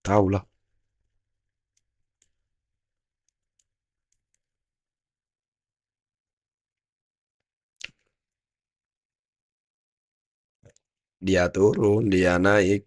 Tahu lah. Dia turun, dia naik.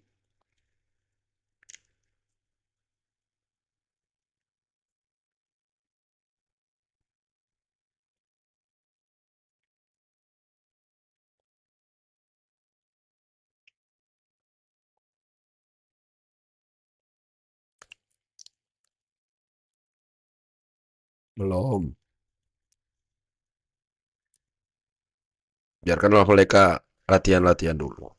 Belum. Biarkanlah mereka latihan-latihan dulu.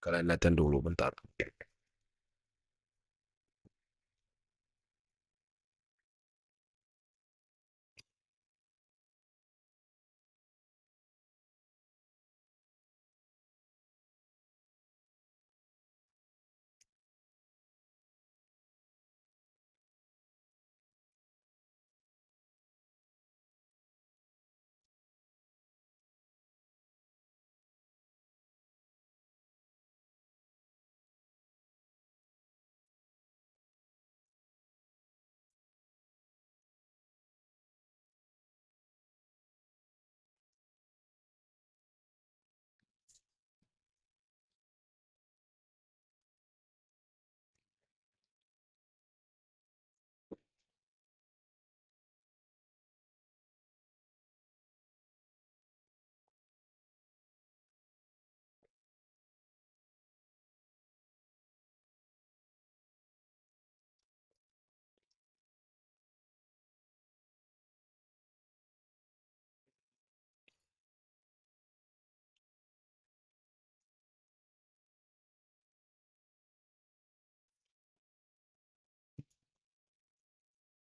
Kalian latihan dulu bentar.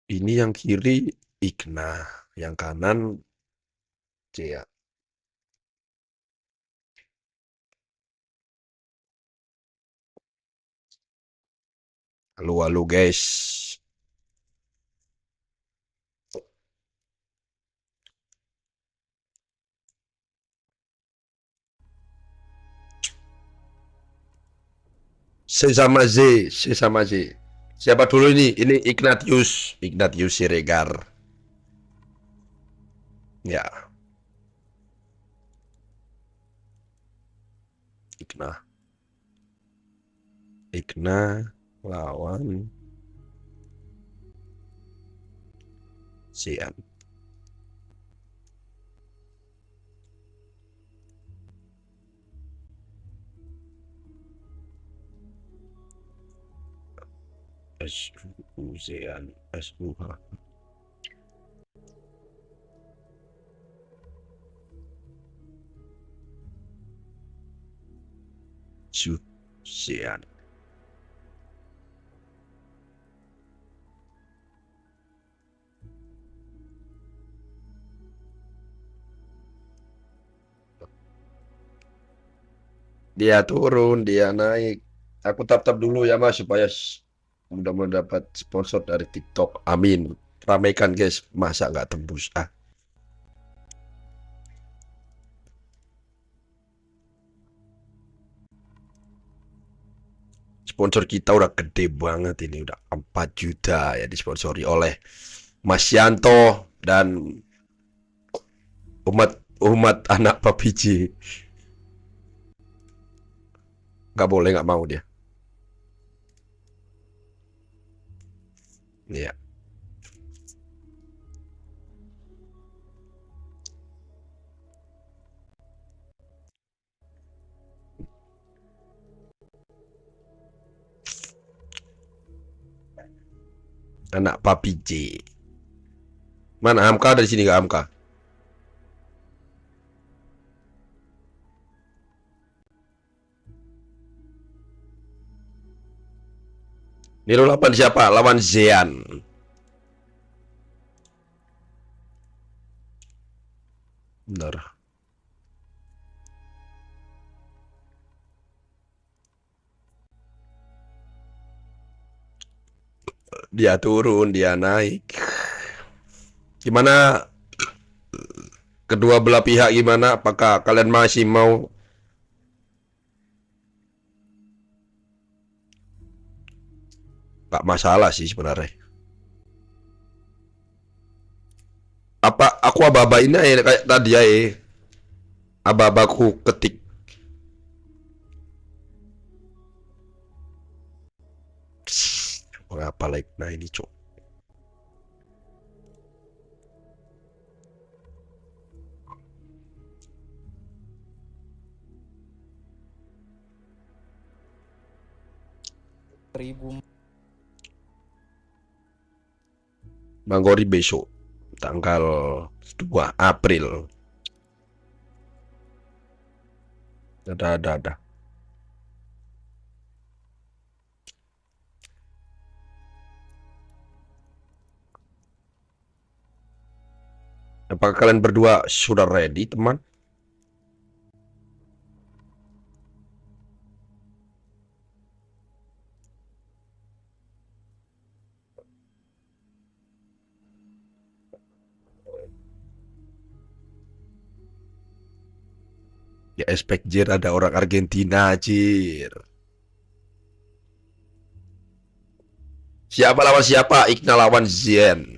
Ini yang kiri Igna, yang kanan Cia. Halo, halo guys. Sesama Z, sesama Z. Siapa dulu ini? Ini Ignatius, Ignatius Siregar. Ya, Igna. Igna lawan Sian. SU Sian, SUH. Su Sian. Dia turun, dia naik. Aku tap-tap dulu ya Mas supaya mudah-mudahan dapat sponsor dari TikTok. Amin. Ramaikan guys, masa nggak tembus? Ah, sponsor kita udah gede banget ini, udah 4 juta ya disponsori oleh Mas Yanto dan umat anak Papiji. Nggak boleh, nggak mau dia. Iya. Anak Papiji. Mana Hamka, dari sini nggak Hamka? Nilo 8 siapa? Lawan Zean. Benar. Dia turun, dia naik. Gimana kedua belah pihak gimana? Apakah kalian masih mau? Gak masalah sih sebenarnya. Apa aku aba-aba ini ya kayak tadi ya? Aba-abaku ketik. Apa like nah ini cok. Ribu Bang Gori besok tanggal 2 April. Ada. Apakah kalian berdua sudah ready, teman? Ya expect Jir ada orang Argentina, Jir. Siapa lawan siapa? Igna lawan Zien.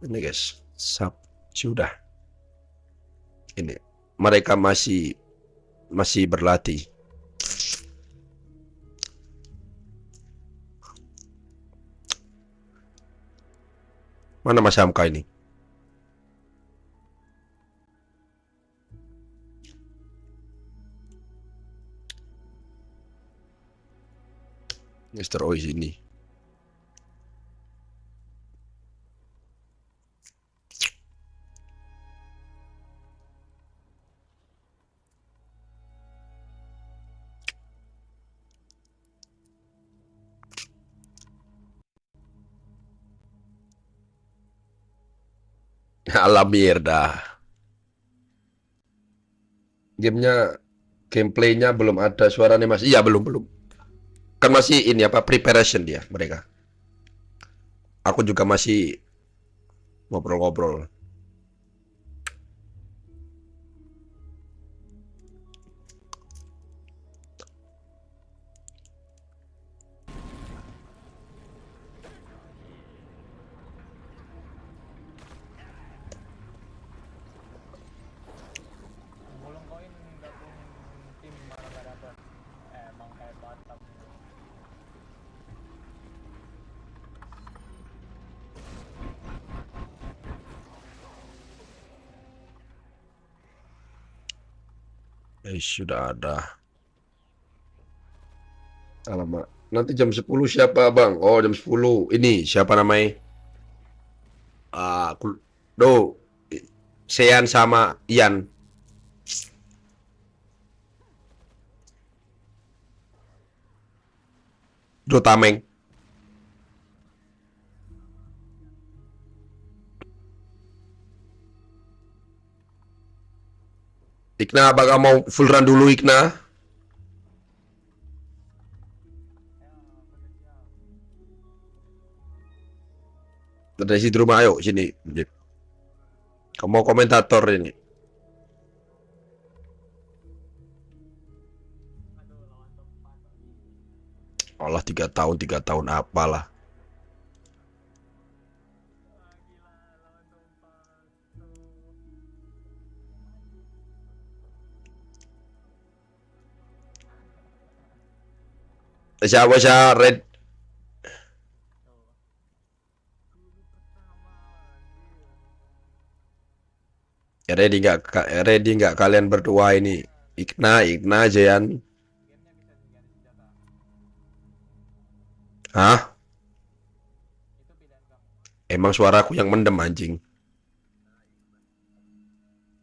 Ini guys, sudah. Ini mereka masih berlatih. Mana Mas Hamka ini? Mr. Ois ini. Alamir dah. Gameplaynya belum ada suaranya Mas. Iya belum. Kan masih ini apa preparation dia mereka. Aku juga masih ngobrol-ngobrol. bolong koin gabung tim malah gak dapet. Emang kayak Batam. Sudah ada. Alamak. Nanti jam 10 siapa Bang? Oh jam 10. Ini siapa namanya? Do Sean sama Ian. Do Tameng. Ikna, apakah mau full run dulu Ikna? Dari situ rumah ayo sini. Kamu mau komentator ini. Allah 3 tahun apalah. Siapa red? Ready nggak kalian berdua ini? Ikna Jean. Hah? Emang suaraku yang mendem anjing.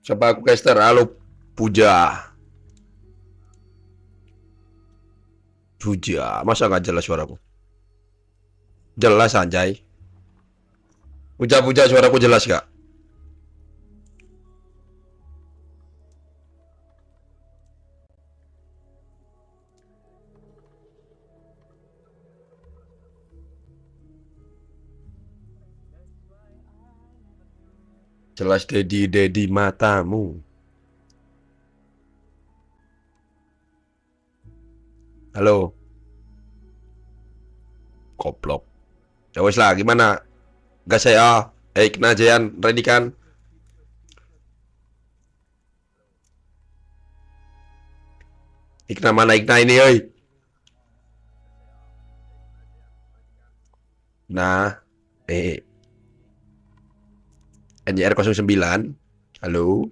Coba aku caster. Halo Puja. Masa nggak jelas suaraku? Jelas anjay. Puja suaraku jelas gak? Jelas Dedi matamu. Halo. Goblok. Ya wes lah, gimana? Gas ya. Ikna Jayan, ready kan? Ikna mana Ikna ini, oi? Nah, NJR 09. Halo.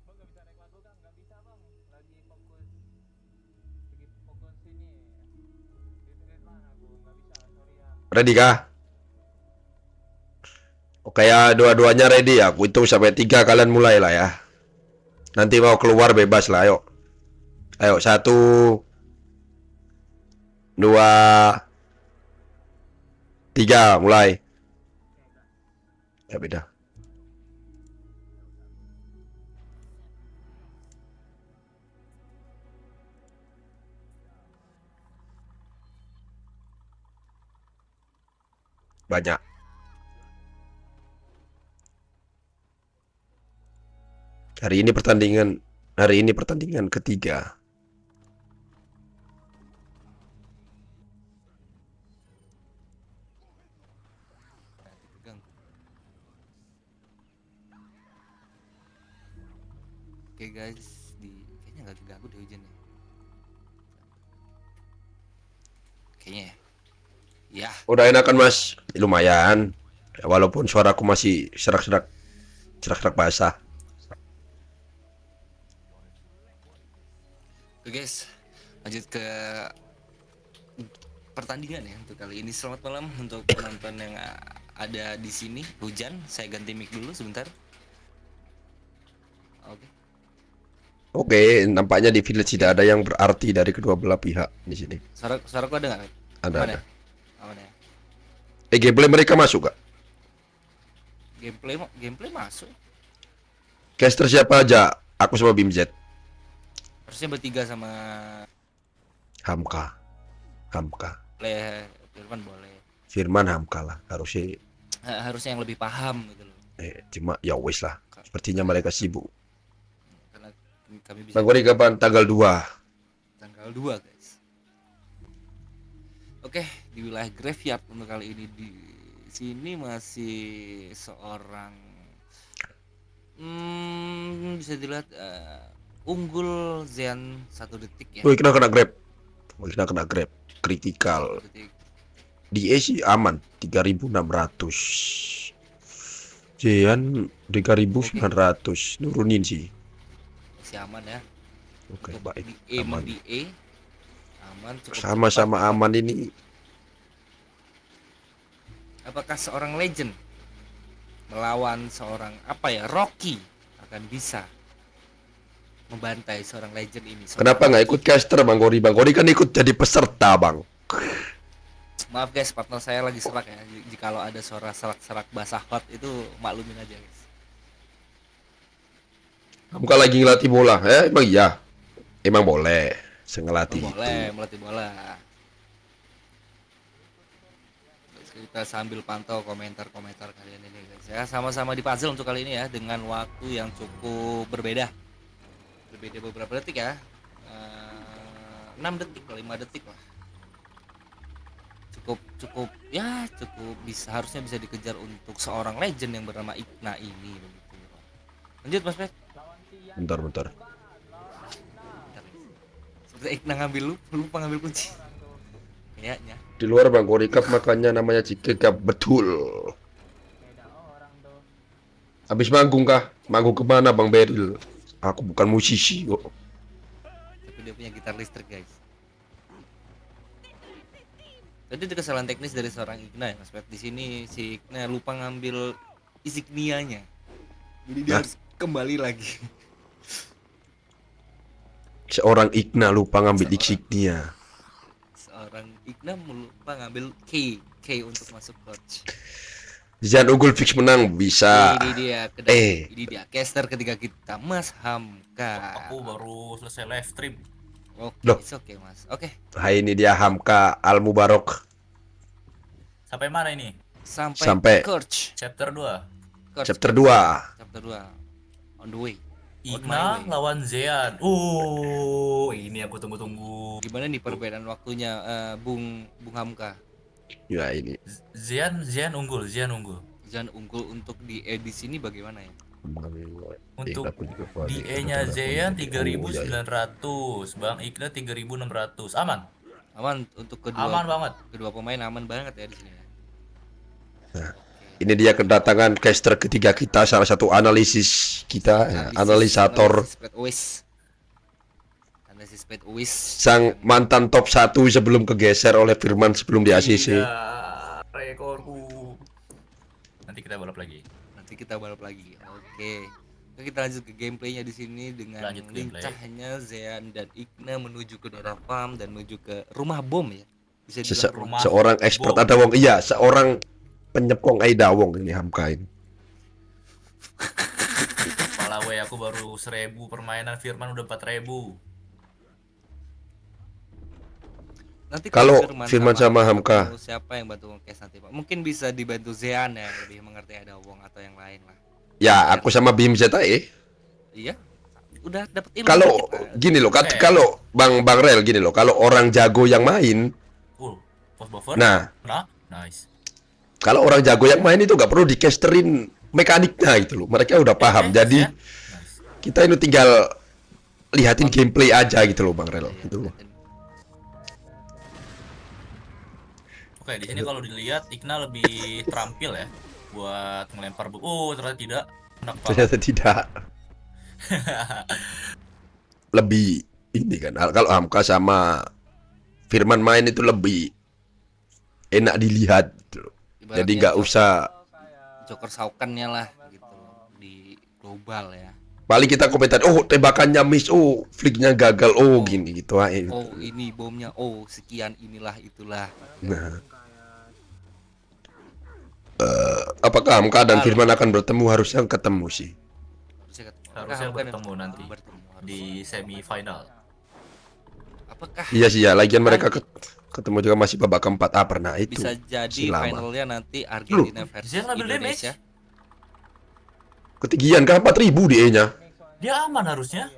Bang nggak bisa naik lagu Kang, nggak bisa bang. Lagi fokus sini. Di lah aku nggak bisa, sorry ya. Ready kah? Oke ya, dua-duanya ready ya. Aku hitung sampai 3, kalian mulai lah ya. Nanti mau keluar bebas lah, ayo. Ayo, 1, 2, 3, mulai. Ya beda. Banyak. Hari ini pertandingan ketiga. Dipegang. Oke guys, kayaknya nggak diganggu deh hujannya. Kayaknya ya. Ya, Udah enakan mas, lumayan. Ya, walaupun suaraku masih serak-serak basah. oke guys, lanjut ke pertandingan ya untuk kali ini. Selamat malam untuk penonton yang ada di sini. Hujan, saya ganti mic dulu sebentar. Oke. Oke, nampaknya di village tidak ada yang berarti dari kedua belah pihak di sini. Suaraku ada nggak? Ada. Aman ya? Aman ya? Gameplay mereka masuk gak? Gameplay masuk. Caster siapa aja? Aku sama Bimz. Harusnya bertiga sama Hamka. boleh Firman boleh. Firman Hamka lah. Harusnya yang lebih paham gitu loh. Cuma ya wes lah. Sepertinya mereka sibuk. Karena kami bisa Bang Gori kapan? Tanggal 2. tanggal 2 guys. Oke, di wilayah graveyard untuk kali ini di sini masih seorang bisa dilihat unggul Zen 1 detik ya. Wih, kena grab. Critical. 1 detik. Di sih aman 3600. Jean 3900. Nurunin sih. Masih aman ya. Oke, Untuk baik. di E Aman. di E aman cukup Sama-sama cepat. aman ini. Apakah seorang legend melawan seorang Rocky akan bisa membantai seorang legend ini? Kenapa nggak ikut caster Bang Gori? Bang Gori kan ikut jadi peserta Bang. Maaf guys, partner saya lagi serak ya. Jikalau ada suara serak-serak basah hot itu maklumin aja guys. Kamu kan lagi ngelatih bola, emang iya? Emang boleh, sengelatih itu. Boleh melatih bola. Kita sambil pantau komentar-komentar kalian ini guys ya. Sama-sama di puzzle untuk kali ini ya, dengan waktu yang cukup berbeda beberapa detik ya. 6 detik, 5 detik lah. Cukup bisa, harusnya bisa dikejar untuk seorang legend yang bernama Ikna ini begitu. Lanjut Mas Pet. Bentar. Seperti Ikna lupa ngambil kunci. Kayaknya. Di luar Bang Gori Cup makanya namanya Cike Cup betul. Beda orang tuh. Habis manggung kah? Manggung kemana Bang Beril? Aku bukan musisi kok. Tapi dia punya gitar listrik guys. Tadi ada kesalahan teknis dari seorang Ikna ya Mas Pet. Di sini si Ikna lupa ngambil insignianya. Jadi dia harus kembali lagi. Seorang Ikna lupa ngambil insignia. Seorang Ikna lupa ngambil key untuk masuk coach. Zian unggul fix menang bisa. Ini dia caster ketiga kita, Mas Hamka. Aku baru selesai live stream. Oke, Loh. oke Mas. Oke, Hai, ini dia Hamka Al Mubarok Sampai mana ini? Sampai Coach. Chapter 2. chapter 2. Chapter 2. On the way. On my Igna way. lawan Zean. Ini aku tunggu-tunggu. Gimana nih perbedaan waktunya Bung Hamka? Ya ini. Zean unggul. Jangan unggul untuk di edisi ini bagaimana ya? Untuk DE-nya Zean 3.900, Bang Igna 3.600. Aman. Aman untuk Aman banget. kedua pemain aman banget ya di sini ya. Ini dia kedatangan caster ketiga kita, salah satu analisis kita, ya, analisator, Analisis pet wis. sang mantan top 1 sebelum kegeser oleh Firman sebelum di ACC. Iya, rekorku. Nanti kita balap lagi. Oke. Oke, kita lanjut ke gameplaynya di sini dengan Lanjut gameplay. lincahnya Zean dan Igna menuju ke daerah farm dan menuju ke rumah bom ya. Bisa Sese- dibilang rumah. seorang expert bom. ada wong, iya, seorang penyepong Aida Wong ini Hamka ini. Malah aku baru 1.000 permainan, Firman udah 4.000. Nanti Kalau Firman sama Hamka. atau siapa yang bantu ngecast nanti Pak? Mungkin bisa dibantu Zean ya, lebih mengerti ada Wong atau yang lain lah. Ya, aku sama Bim ZAE. Iya. Udah dapat ilmu Kalau kita. gini loh, Oke. kalau Bang Rel gini loh, kalau orang jago yang main, Post buffer. nah, Nice. kalau orang jago yang main itu nggak perlu dicasterin mekaniknya gitu loh. Mereka udah paham. Jadi Ya. Nice. kita ini tinggal lihatin gameplay aja gitu loh, Bang Rel. Iya, Gitu loh. Oke, di sini kalau dilihat Igna lebih terampil ya buat ngelempar ternyata tidak. Kena kepala. Ternyata tidak. Lebih ini kan. Kalau Hamka sama Firman main itu lebih enak dilihat gitu loh. Ibaratnya Jadi nggak usah. Joker saukannya lah gitu di global ya. Paling kita komentar, oh tembakannya miss, oh flicknya gagal, oh gini gitu aja. Oh ini bomnya, oh sekian inilah itulah. Nah, apakah Hamka dan Firman akan bertemu? Harusnya ketemu sih. Harusnya Hamka dan bertemu nanti bertemu, harus. di semifinal. Apakah Iya sih ya, lagian mereka ketemu juga masih babak keempat. Pernah itu. bisa jadi masih lama. finalnya nanti Argentina versus Dia ngambil Indonesia? Ketinggian kan 4.000 di E-nya. Dia aman harusnya.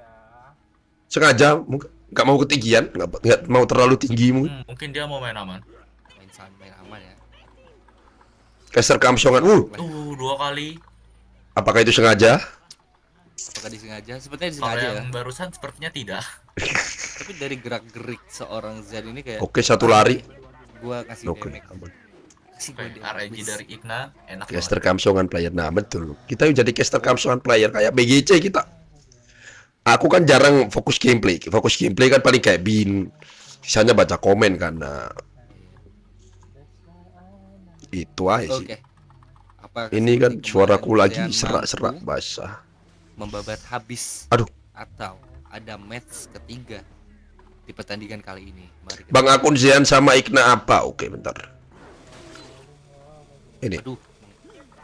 Sengaja nggak mau ketinggian, nggak mau terlalu tinggi mungkin. Mungkin dia mau main aman. Main aman ya. Caster keamsongan, 2 kali. apakah itu sengaja? Apakah disengaja? Sepertinya Kalau disengaja ya. yang barusan sepertinya tidak. Tapi dari gerak-gerik seorang Zan ini kayak Oke, satu lari. gua kasih Oke, damage. aman. Kasih gua Oke, damage. RNG dari Igna enak banget. Caster keamsongan player. Nah, betul. Kita jadi caster keamsongan player kayak BGC kita. Aku kan jarang fokus gameplay. Fokus gameplay kan paling kayak Bin. Sisanya baca komen kan. Nah, itu aja sih. Oke. Apa Ini kan seperti suaraku kemarin lagi Zean serak-serak mampu basah. membabat habis Aduh. atau ada match ketiga di pertandingan kali ini. Mari kita Bang akun Zean sama Igna apa? Oke, bentar. Ini. Aduh,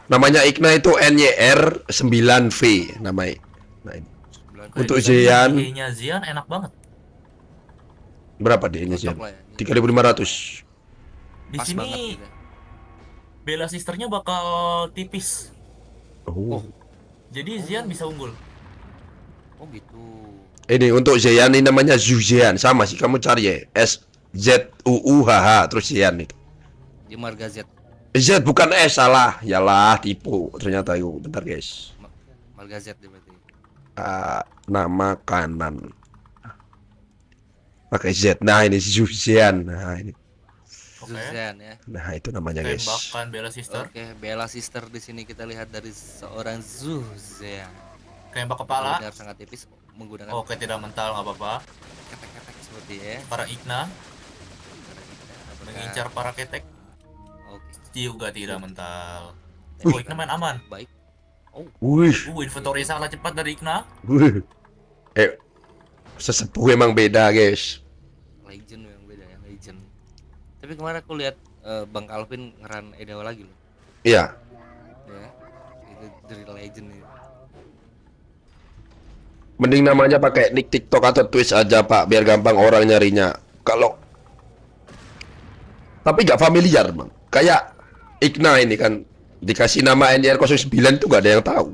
Namanya Igna itu NYR 9V namanya. Nah, ini. bulan Untuk kali Zean DE-nya Zean enak banget. berapa DE-nya Zean? cocok lah ya. 3.500. Di Pas banget sini gitu. bela sisternya bakal tipis. Oh. Jadi Zean bisa unggul. Oh gitu. Ini untuk Zean ini namanya Zuzean, sama sih kamu cari ya. SZUUHH terus Zean itu. Di marga Z. Z bukan S, salah. Yalah, tipu. Ternyata itu. Bentar, guys. Marga Z dia berarti. Nama kanan. Pakai Z. Nah, ini Zuzean. Nah, ini. Oke. Zuzan ya. Nah, itu namanya, guys. Tembakan bela sister. Oke, Bella Sister di sini kita lihat dari seorang Zuzan. Tembak kepala. Benar sangat tipis menggunakan Oke, tidak mental nggak apa-apa. ketek-ketek seperti ya. Para Igna Apakah- mengincar para ketek Oke. juga tidak mental. Wih. Oh, Igna main aman. Baik. Wih. Inventory sangat cepat dari Igna. Wih. Sesepuh emang beda, guys. Legend yang beda ya, legend. Tapi kemarin aku lihat Bang Calvin ngeran Edawa lagi loh. Iya. Ya, itu dari legend itu. Mending namanya pakai nick TikTok atau Twitch aja Pak, biar gampang orang nyarinya. Kalau tapi nggak familiar bang. Kayak Igna ini kan dikasih nama NIR 09 itu gak ada yang tahu.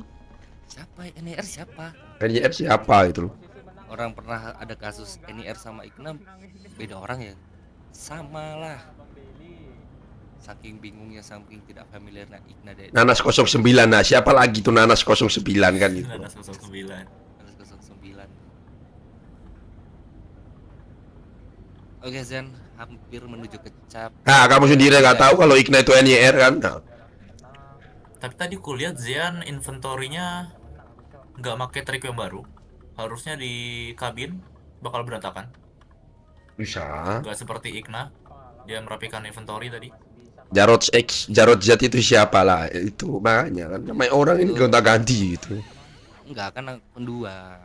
Siapa NIR siapa? NIR siapa itu loh. Orang pernah ada kasus NIR sama Ikna beda orang ya? Sama lah. Saking bingungnya, saking tidak familiarnya Ikna dari Nanas 09. Nah, siapa lagi tuh Nanas 09 kan itu. Nanas 09. 09. Oke Zen, hampir menuju ke cap. Nah, kamu sendiri nggak tahu kalau Igna itu NIR kan? Nah, Tapi tadi kulihat Zian inventorinya nggak pakai trik yang baru. Harusnya di kabin bakal berantakan. bisa. Nggak seperti Igna, dia merapikan inventory tadi. Jarod X, Jarod Z itu siapa lah? Itu makanya kan namanya orang ini gonta-ganti gitu. Enggak kan akun dua.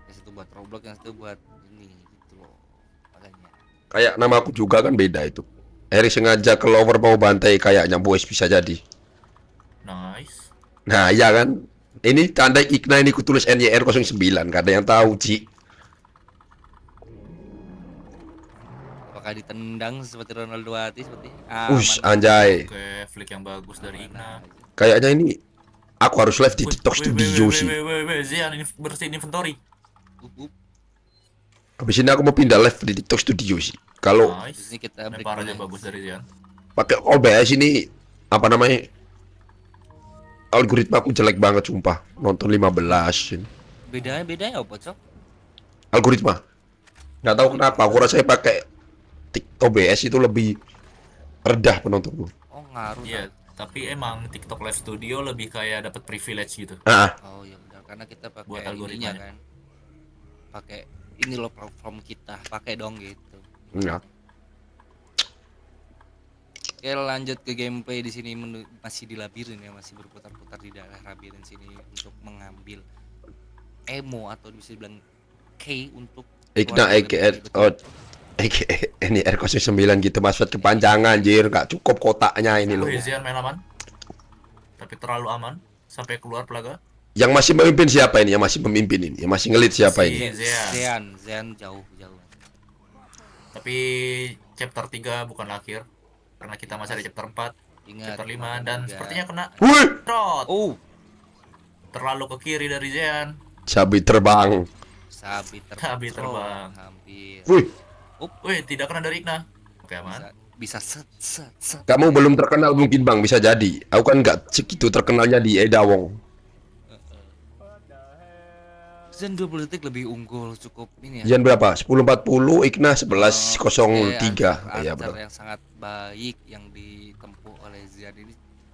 Yang satu buat Roblox, yang satu buat ini gitu loh. Makanya. Kayak nama aku juga kan beda itu. Eri sengaja ke lower mau bantai kayaknya boys bisa jadi. Nice. Nah, iya kan? Ini tanda Igna ini kutulis NYR 09, gak ada yang tahu, Ci. Apakah ditendang seperti Ronaldo Hati seperti Ush, anjay. Oke, flick yang bagus dari Igna. Kayaknya ini aku harus live di TikTok studio sih. Zian ini bersihin inventory. Habis ini aku mau pindah live di TikTok studio sih. Kalau Di Nice. sini kita break Lemparannya dulu. bagus dari Zian. pakai OBS ini apa namanya? Algoritma aku jelek banget sumpah. Nonton 15 ini. Bedanya apa, Cok? Algoritma. Nggak tahu kenapa aku rasanya pakai OBS itu lebih rendah penontonku. Oh, ngaruh. Iya, tapi emang TikTok Live Studio lebih kayak dapat privilege gitu. Ah, Oh iya benar, karena kita Buat pakai ininya algoritmanya. kan. Pakai ini loh platform kita, pakai dong gitu. enggak. Oke, lanjut ke gameplay di sini masih di labirin ya, masih berputar-putar di daerah labirin sini untuk mengambil emo atau bisa dibilang key untuk Igna keluar dari EGR betul. oh, NIR 09 gitu maksud kepanjangan anjir, nggak cukup kotaknya ini loh. Wih, Zian main aman. Tapi terlalu aman sampai keluar pelaga. Yang masih memimpin siapa ini? Yang masih memimpin ini? Yang masih ngelit siapa ini? Zean jauh. Tapi chapter 3 bukan akhir. Karena kita masih ada chapter 4, Ingat chapter 5 dan juga. sepertinya kena Wih, trot. Oh, Terlalu ke kiri dari Zian. cabai terbang. Sabi Sabi terbang. hampir. Wih, Wih, tidak kena dari Igna. Oke, aman. Bisa set. kamu belum terkenal mungkin bang, bisa jadi. Aku kan nggak segitu terkenalnya di Edawong. Zen 20 detik lebih unggul cukup ini ya. Jan berapa? 10.40, Igna 11.03. Iya Archer benar. yang sangat baik yang ditempuh oleh Zian ini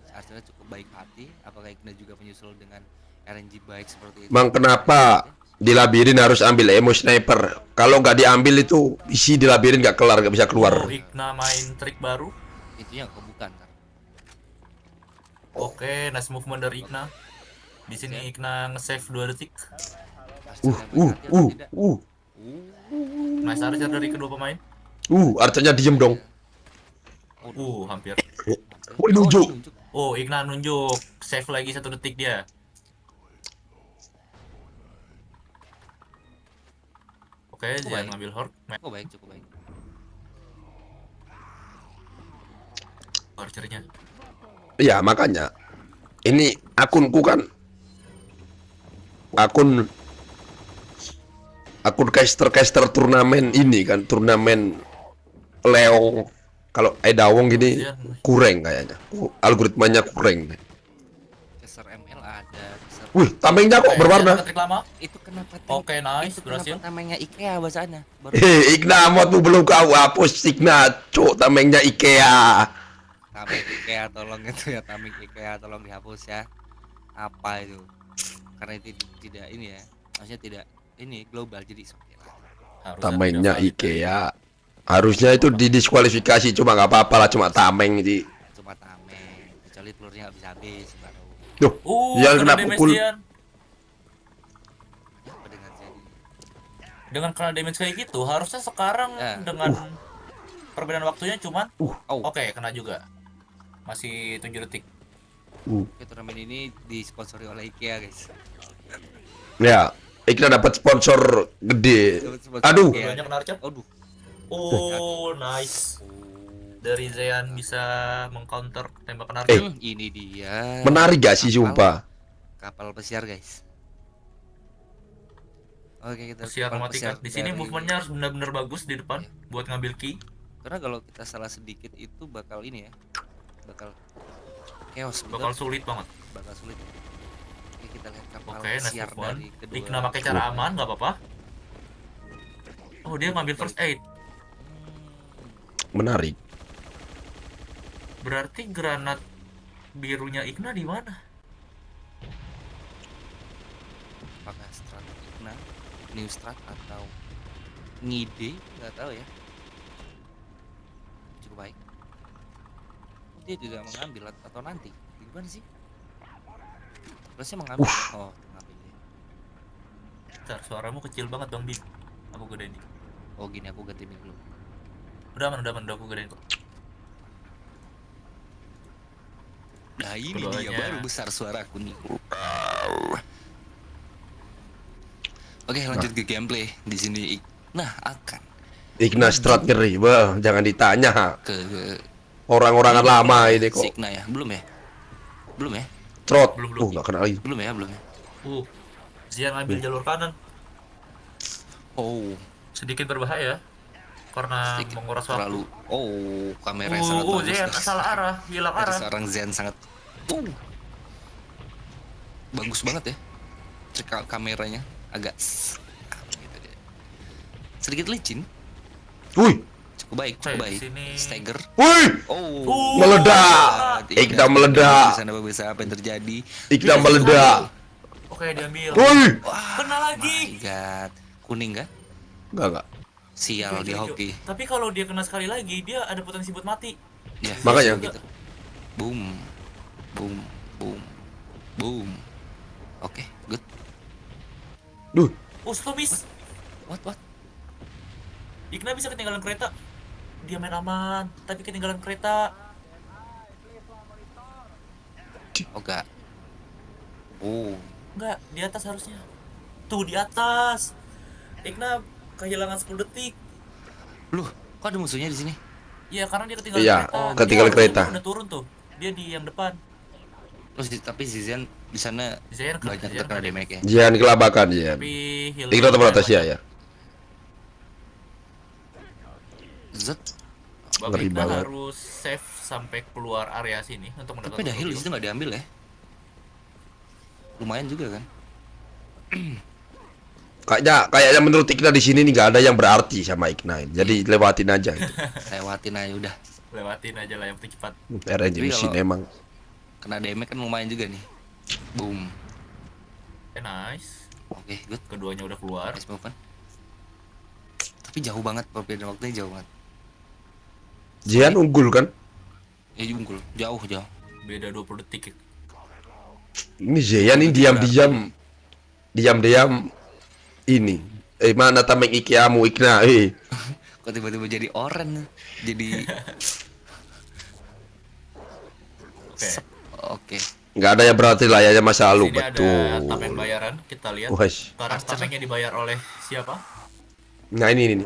artinya cukup baik hati. Apakah Igna juga menyusul dengan RNG baik seperti itu? Bang, kenapa di labirin harus ambil emo sniper? Kalau nggak diambil itu isi di labirin nggak kelar, nggak bisa keluar. Oh, Igna main trik baru. Intinya kebukan kan. Oke, nice movement dari Igna. Di sini Igna nge-save 2 detik. Archer yang baik hati atau tidak? Nice Archer dari kedua pemain. Archernya diem dong. Hampir. Wih, nunjuk. Oh, Igna nunjuk. Save lagi 1 detik dia. Oke, Cukup jangan baik. ngambil horde. Cukup baik. Archernya. Iya, makanya. Ini akunku kan akun caster turnamen ini kan, turnamen Leong. Kalau Edawong gini kurang kayaknya. Algoritmanya kurang. Caster ML ada. Caster... Wih, tamengnya kok Oke, berwarna. Zian, trik lama. Itu kenapa? Oke, nice, Itu kenapa berhasil. tamengnya IKEA bahasanya? Baru Igna modmu belum kau hapus Igna, cuk, tamengnya IKEA. tameng IKEA tolong itu ya, tameng IKEA tolong dihapus ya. Apa itu? Karena itu tidak ini ya. Maksudnya tidak ini global jadi oke lah. Harusnya Tamengnya tidak valid. IKEA. Harusnya itu didiskualifikasi, cuma nggak apa-apa lah, cuma tameng sih. Cuma tameng, kecuali telurnya nggak bisa habis baru. Duh, yang kena damage pukul. Zian. Apa dengan jadi? Dengan kena damage kayak gitu, harusnya sekarang Ya. dengan perbedaan waktunya cuman Oh, oke, kena juga. Masih 7 detik. Oke, turnamen ini disponsori oleh IKEA, guys. Ya, Ikna dapat sponsor gede. Dapat sponsor Aduh. IKEA. Banyak narcap. Aduh. Oh, nice. Dari Zean bisa mengcounter tembakan Eh, narcap. Ini dia. Menarik gak sih, Kapal- sumpah? Kapal pesiar, guys. Oke, kita Pesiar kapal mematikan. Di sini dari- movementnya harus benar-benar bagus di depan Iya. buat ngambil key. Karena kalau kita salah sedikit itu bakal ini ya. Bakal chaos, Bakal sulit banget. bakal sulit. Oke, kita lihat kapal Oke, nice pesiar move on. dari kedua. Ikna pakai cara aman, nggak apa-apa. Oh, dia ngambil first aid. Menarik. Berarti granat birunya Ikna di mana? Apakah strat Ikna, new strat atau ngide, nggak tahu ya. Cukup baik. Dia juga mengambil atau nanti gimana sih? Terusnya mengambil. Oh, mengambil dia. Bentar, suaramu kecil banget dong, Bim. Aku gedein dikit. Oh gini, aku ganti mic dulu. Udah aman, udah aku gedein kok. Nah ini Keduanya. dia baru besar suaraku nih. Oke, lanjut ke gameplay. Di sini Ikna akan Ikna strat ngeri, bah, jangan ditanya. ke Orang-orangan lama ini kok. Signa ya, belum ya? Belum ya? Trot. Belum. Nggak kenal lagi. Belum ya, belum ya. Zian ngambil jalur kanan. Oh, Sedikit berbahaya karena sedikit menguras waktu. terlalu. Oh, kamera sangat bagus. Zian guys. salah arah, hilang Dari arah. seorang Zen sangat bagus banget ya. Cek kameranya agak gitu deh. Sedikit licin. Wih, Cukup baik, cukup Oke, baik. sini. Stagger. wih. Oh, Meledak. Ikna meledak. Di sana bisa apa yang terjadi? Ikna meledak. Oke, diambil. Wih. Wah, Kena lagi. my God. Kuning kan? Enggak. Sial di hoki. Tapi kalau dia kena sekali lagi, dia ada potensi buat mati. Ya, Makanya. gitu. Boom. Boom. Boom. Boom. Oke, good. Duh, Slow miss. What? Ikna bisa ketinggalan kereta. Dia main aman, tapi ketinggalan kereta. Oh, enggak. Oh, Enggak, di atas harusnya. Tuh di atas. Ikna kehilangan 10 detik. loh, kok ada musuhnya di sini? Iya, karena dia ketinggalan Iya, kereta. ketinggalan Dia kereta. Udah turun tuh. Dia di yang depan. Terus tapi Zizian di sana Zian banyak Zian terkena damage ya. jangan kelabakan ya. Tapi heal. Ikna teman atas ya. Zet. Ngeri Ikna banget. harus save sampai keluar area sini untuk Tapi mendapatkan ada heal di audio. situ nggak diambil ya? Lumayan juga kan? Kayaknya menurut Ikna di sini nih nggak ada yang berarti sama Ikna. Jadi lewatin aja itu. Lewatin aja udah. Lewatin aja lah yang penting cepat. RNG Tapi mesin kalau- emang. Kena damage kan lumayan juga nih. Boom. Nice. Oke, good. Keduanya udah keluar. Nice move kan. Tapi jauh banget perbedaan waktunya jauh banget. Jian unggul kan? Ya unggul, jauh. Beda 20 detik. Ini Jian ini diam-diam ini. Mana tameng ikiamu Ikna? Kok tiba-tiba jadi oren? Jadi Oke. oke. Nggak ada yang berarti layaknya masa lalu, Sini ada betul. tameng bayaran. Kita lihat. Wes. Sekarang tamengnya dibayar oleh siapa? Nah ini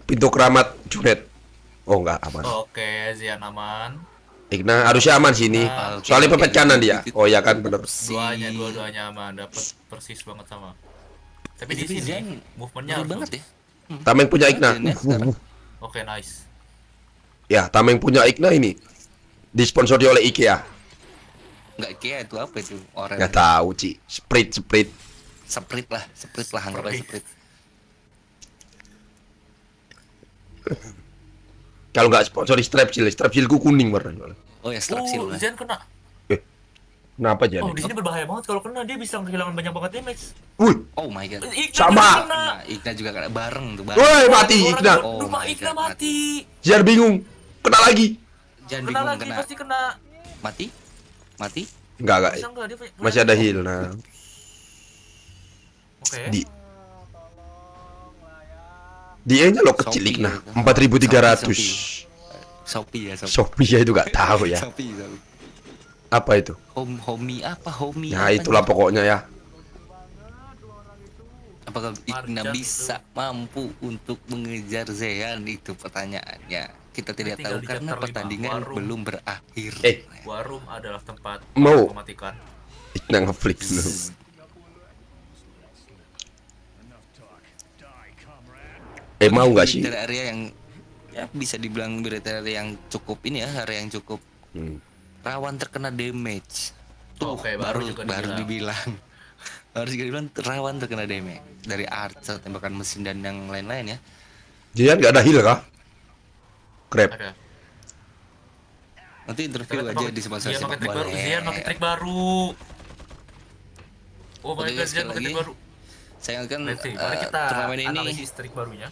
pintu keramat Junet. Oh nggak aman. Oke, Zian aman. Ikna harusnya aman sini. Nah, Soalnya pepet kanan dia. Oh ya kan bener. Dua-duanya aman, dapat persis banget sama. Tapi di Tapi sini Zian movementnya ngeri harus banget ya. Tameng punya Ikna. Zian ya sekarang. Oke, nice. Ya, Tameng punya Ikna ini disponsori oleh IKEA. Nggak kayak itu apa itu oren. Nggak tahu, Ci. Sprit. Sprit lah anggap aja sprit. Kalau nggak sponsori Strepsil ku kuning warnanya. Oh ya, strapsil lah. Zian kena. Kenapa Jan? Oh, di sini berbahaya banget kalau kena dia bisa kehilangan banyak banget damage. Wih, Oh my god. Ikna Sama. juga kena. Nah, Ikna juga kena bareng tuh bareng. woi mati Orang Ikna. Oh Rumah my Ikna God, mati. Jian bingung. Kena lagi. Jangan Kena bingung lagi kena. pasti kena. Mati? Enggak. Bisa enggak dia punya- Masih ada heal. Nah, Oke. di E-nya lo kecil Shopee Ikna. itu. 4.300. Shopee ya, Shopee. Shopee ya itu nggak tahu ya. Shopee. Apa itu? Homi Ya apa itulah nih? pokoknya ya. Apakah Igna Marjan bisa mampu untuk mengejar Zean, itu pertanyaannya. Kita tidak tinggal tahu di karena chapter 5, pertandingan Warum. belum berakhir. Warum adalah tempat Mau. mematikan. Ikna ngeflick dulu. Zzz. Mau nggak sih? Militer area yang ya bisa dibilang militer area yang cukup ini ya, area yang cukup Hmm. rawan terkena damage. Tuh, Oke, baru juga baru dibilang. dibilang. Baru juga dibilang rawan terkena damage dari archer, tembakan mesin dan yang lain-lain ya. Jian nggak ada heal kah? Crap. Ada. Nanti interview Ternyata aja pakai- di sponsor dia pakai sepak trik baru. bola. Zian pakai trik baru. Oh my Oke, god, Zian sekali pakai trik lagi. baru. Saya kan Let's see, mari kita turnamen ini analisis trik barunya.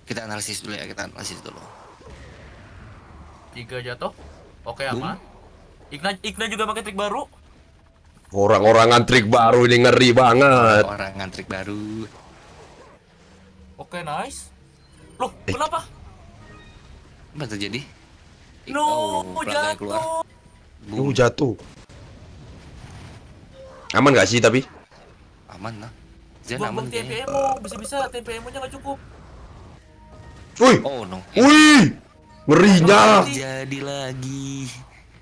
kita analisis dulu ya, kita analisis dulu. 3 jatuh. Oke, Boom. aman. Igna juga pakai trik baru. Orang-orangan trik baru ini ngeri banget. Orang ngantrik baru. Oke, nice. Loh, kenapa? Apa yang terjadi? No, pelanggan keluar. jatuh. Boom. Jatuh. Aman nggak sih tapi? Aman lah. Zian Buang-buang aman kayaknya. TPMO, bisa-bisa TPMO-nya nggak cukup. Wih, Oh no. wih, ngerinya. Jadi lagi.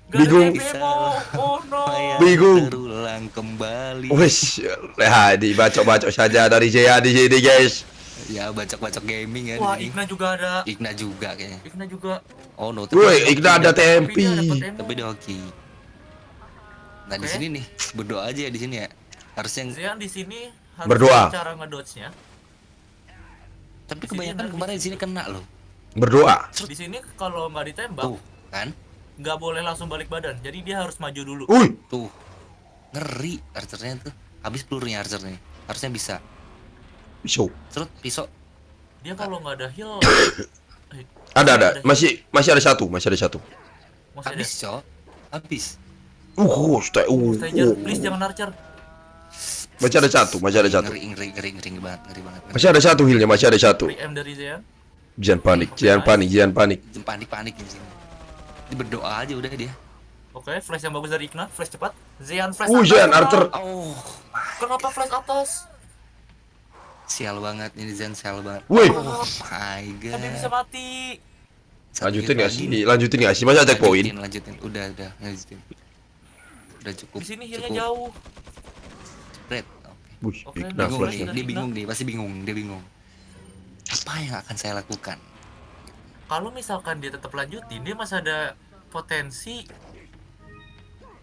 Gak Bingung. ada TPMO. Oh no. Supaya Bingung. terulang kembali. Wis, lihat dibacok-bacok saja dari Jaya di sini guys. Ya bacok-bacok gaming ya Wah, di sini. Igna juga ada. Igna juga kayaknya. Igna juga. Oh no. Wih, Igna ada Tapi TMP. dia dapat TPMO. Tapi dia hoki. Nah di Oke. sini nih berdoa aja di sini ya. Harusnya. Zian di sini harus Berdoa. tahu cara ngedodge-nya. Tapi di sini kebanyakan nanti- kemarin di sini kena loh. Berdoa. Di sini kalau nggak ditembak, Tuh kan. nggak boleh langsung balik badan. Jadi dia harus maju dulu. Wih, Tuh. Ngeri archernya tuh. Habis pelurunya archernya. Harusnya bisa. pisau. Serut pisau. Dia kalau nggak ada heal, Ada. Masih ada satu, masih ada satu. masih ada. Habis cok. Habis. Stay. Stager, please jangan archer. Masih ada satu, masih ada satu. Ngeri banget, ngeri banget. Masih ada satu healnya, masih ada satu. Pre-M dari Zian. Jangan panik, jangan panik, jangan panik. Panik di sini. Dia berdoa aja udah dia. Oke, flash yang bagus dari Igna, flash cepat. Zian flash Zian atas. Archer. Oh, Kenapa flash atas? sial banget ini Zen, sial banget. Wih, Oh my Kan dia bisa god. mati. Satu lanjutin hit nggak lagi sih? nih. Lanjutin nggak sih? Masih ada poin. Lanjutin. Udah, lanjutin. Udah cukup. Di sini healnya cukup. jauh. Red. Oke. Wih, Oke, Igna Bingung flash. nih, dia bingung nih, pasti bingung, dia bingung. Apa yang akan saya lakukan? Kalau misalkan dia tetap lanjutin, dia masih ada potensi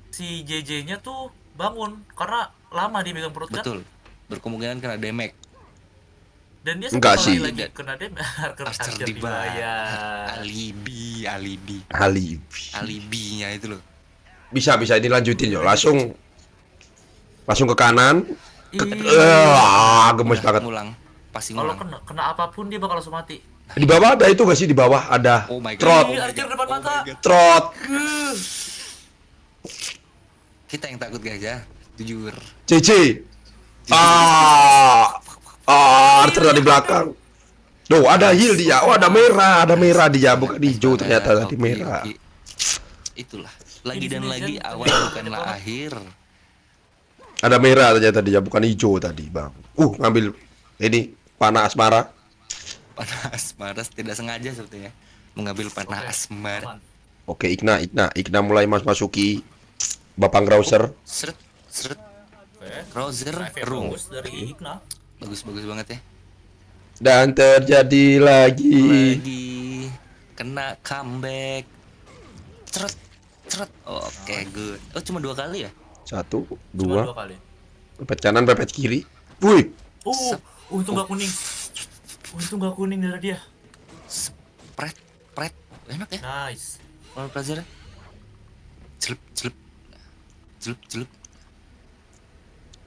si JJ-nya tuh bangun karena lama dia megang perut kan. Betul. Berkemungkinan kena damage. Dan dia Enggak satu sih. kali lagi kena damage. Archer Archer dibayar. dibayar. Alibinya itu loh. Bisa ini lanjutin yo. Langsung ke kanan. Gemes banget. Ngulang. Pasti Kalau ngulang. kena apapun dia bakal langsung mati. Di bawah ada itu nggak sih? Di bawah ada Oh my god. trot, Ih, Archer depan mata. trot. Kita yang takut guys ya. Jujur. CC. Archer dari belakang. Duh, ada heal dia. Oh, ada merah dia, bukan hijau ternyata tadi Oke, merah. oke. Itulah. Lagi Ini dan sini, lagi Zen. awal bukanlah akhir. Ada merah ternyata dia, bukan hijau tadi, Bang. Ngambil ini panah asmara. Panas, tidak sengaja sebetulnya mengambil panah Oke, asmara. aman. Oke, Igna mulai masuki Bapak Grauser. Seret. Oke. Roser Drive yang room. bagus dari Igna. Bagus banget ya. Dan terjadi lagi. Kena comeback. Ceret. Oke, good. Oh, cuma 2 kali ya? 1, Cuma 2 2, kali. pepet kanan, pepet kiri. Wih, Untung gak kuning. Untung gak kuning dari dia. Pret. Enak ya? Nice. Kalau pelajaran. Celup.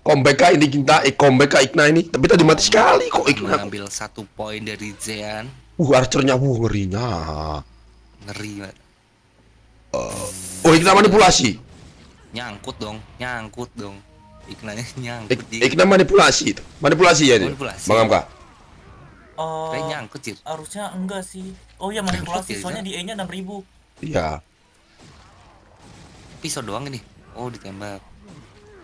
comeback kah ini kita? Comeback kah Igna ini? Tapi tadi mati sekali kok Igna. Mengambil 1 poin dari Zean. Archernya, ngerinya. Ngeri banget. Igna manipulasi. Nyangkut dong. Iklannya nyangkut. Igna manipulasi itu. Manipulasi ya ini. Manipulasi. Bang Amka. Kayak nyangkut sih. Harusnya enggak sih. Oh iya manipulasi, Nyangkut ya, soalnya di E-nya 6.000. Iya. pisau doang ini. Oh ditembak.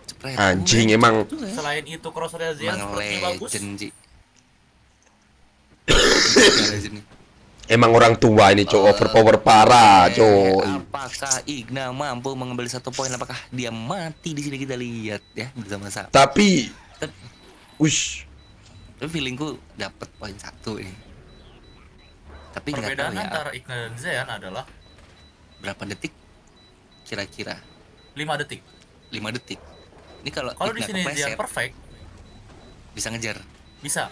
Cepret. Anjing, emang Selain itu crossernya Zean Emang sepertinya bagus. legend Ji. Legend nih. emang orang tua ini cok, overpower parah cok. Apakah Igna mampu mengambil 1 poin? Apakah dia mati di sini, kita lihat ya bersama-sama. Tapi ush, Tapi feelingku dapat poin 1 ini. Tapi nggak tahu Perbedaan ya antara Igna dan Zean adalah berapa detik kira-kira. 5 detik. 5 detik. Ini kalau Kalau di Igna sini Zean kepleset perfect, bisa ngejar. bisa.